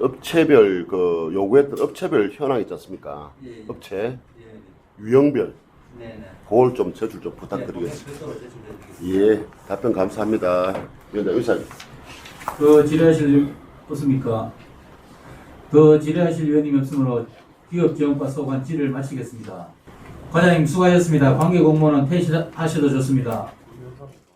업체별 그 요구했던 업체별 현황 있지 않습니까? 예, 예. 업체 예, 유형별 네네. 그걸 좀 제출 좀 부탁드리겠습니다. 예, 답변 감사합니다. 위원장 의사님. 더 질의하실 일 없습니까? 더 질의하실 위원님이 없으므로 기업지원과 소관 질의를 마치겠습니다. 과장님 수고하셨습니다. 관계 공무원은 퇴실하셔도 좋습니다.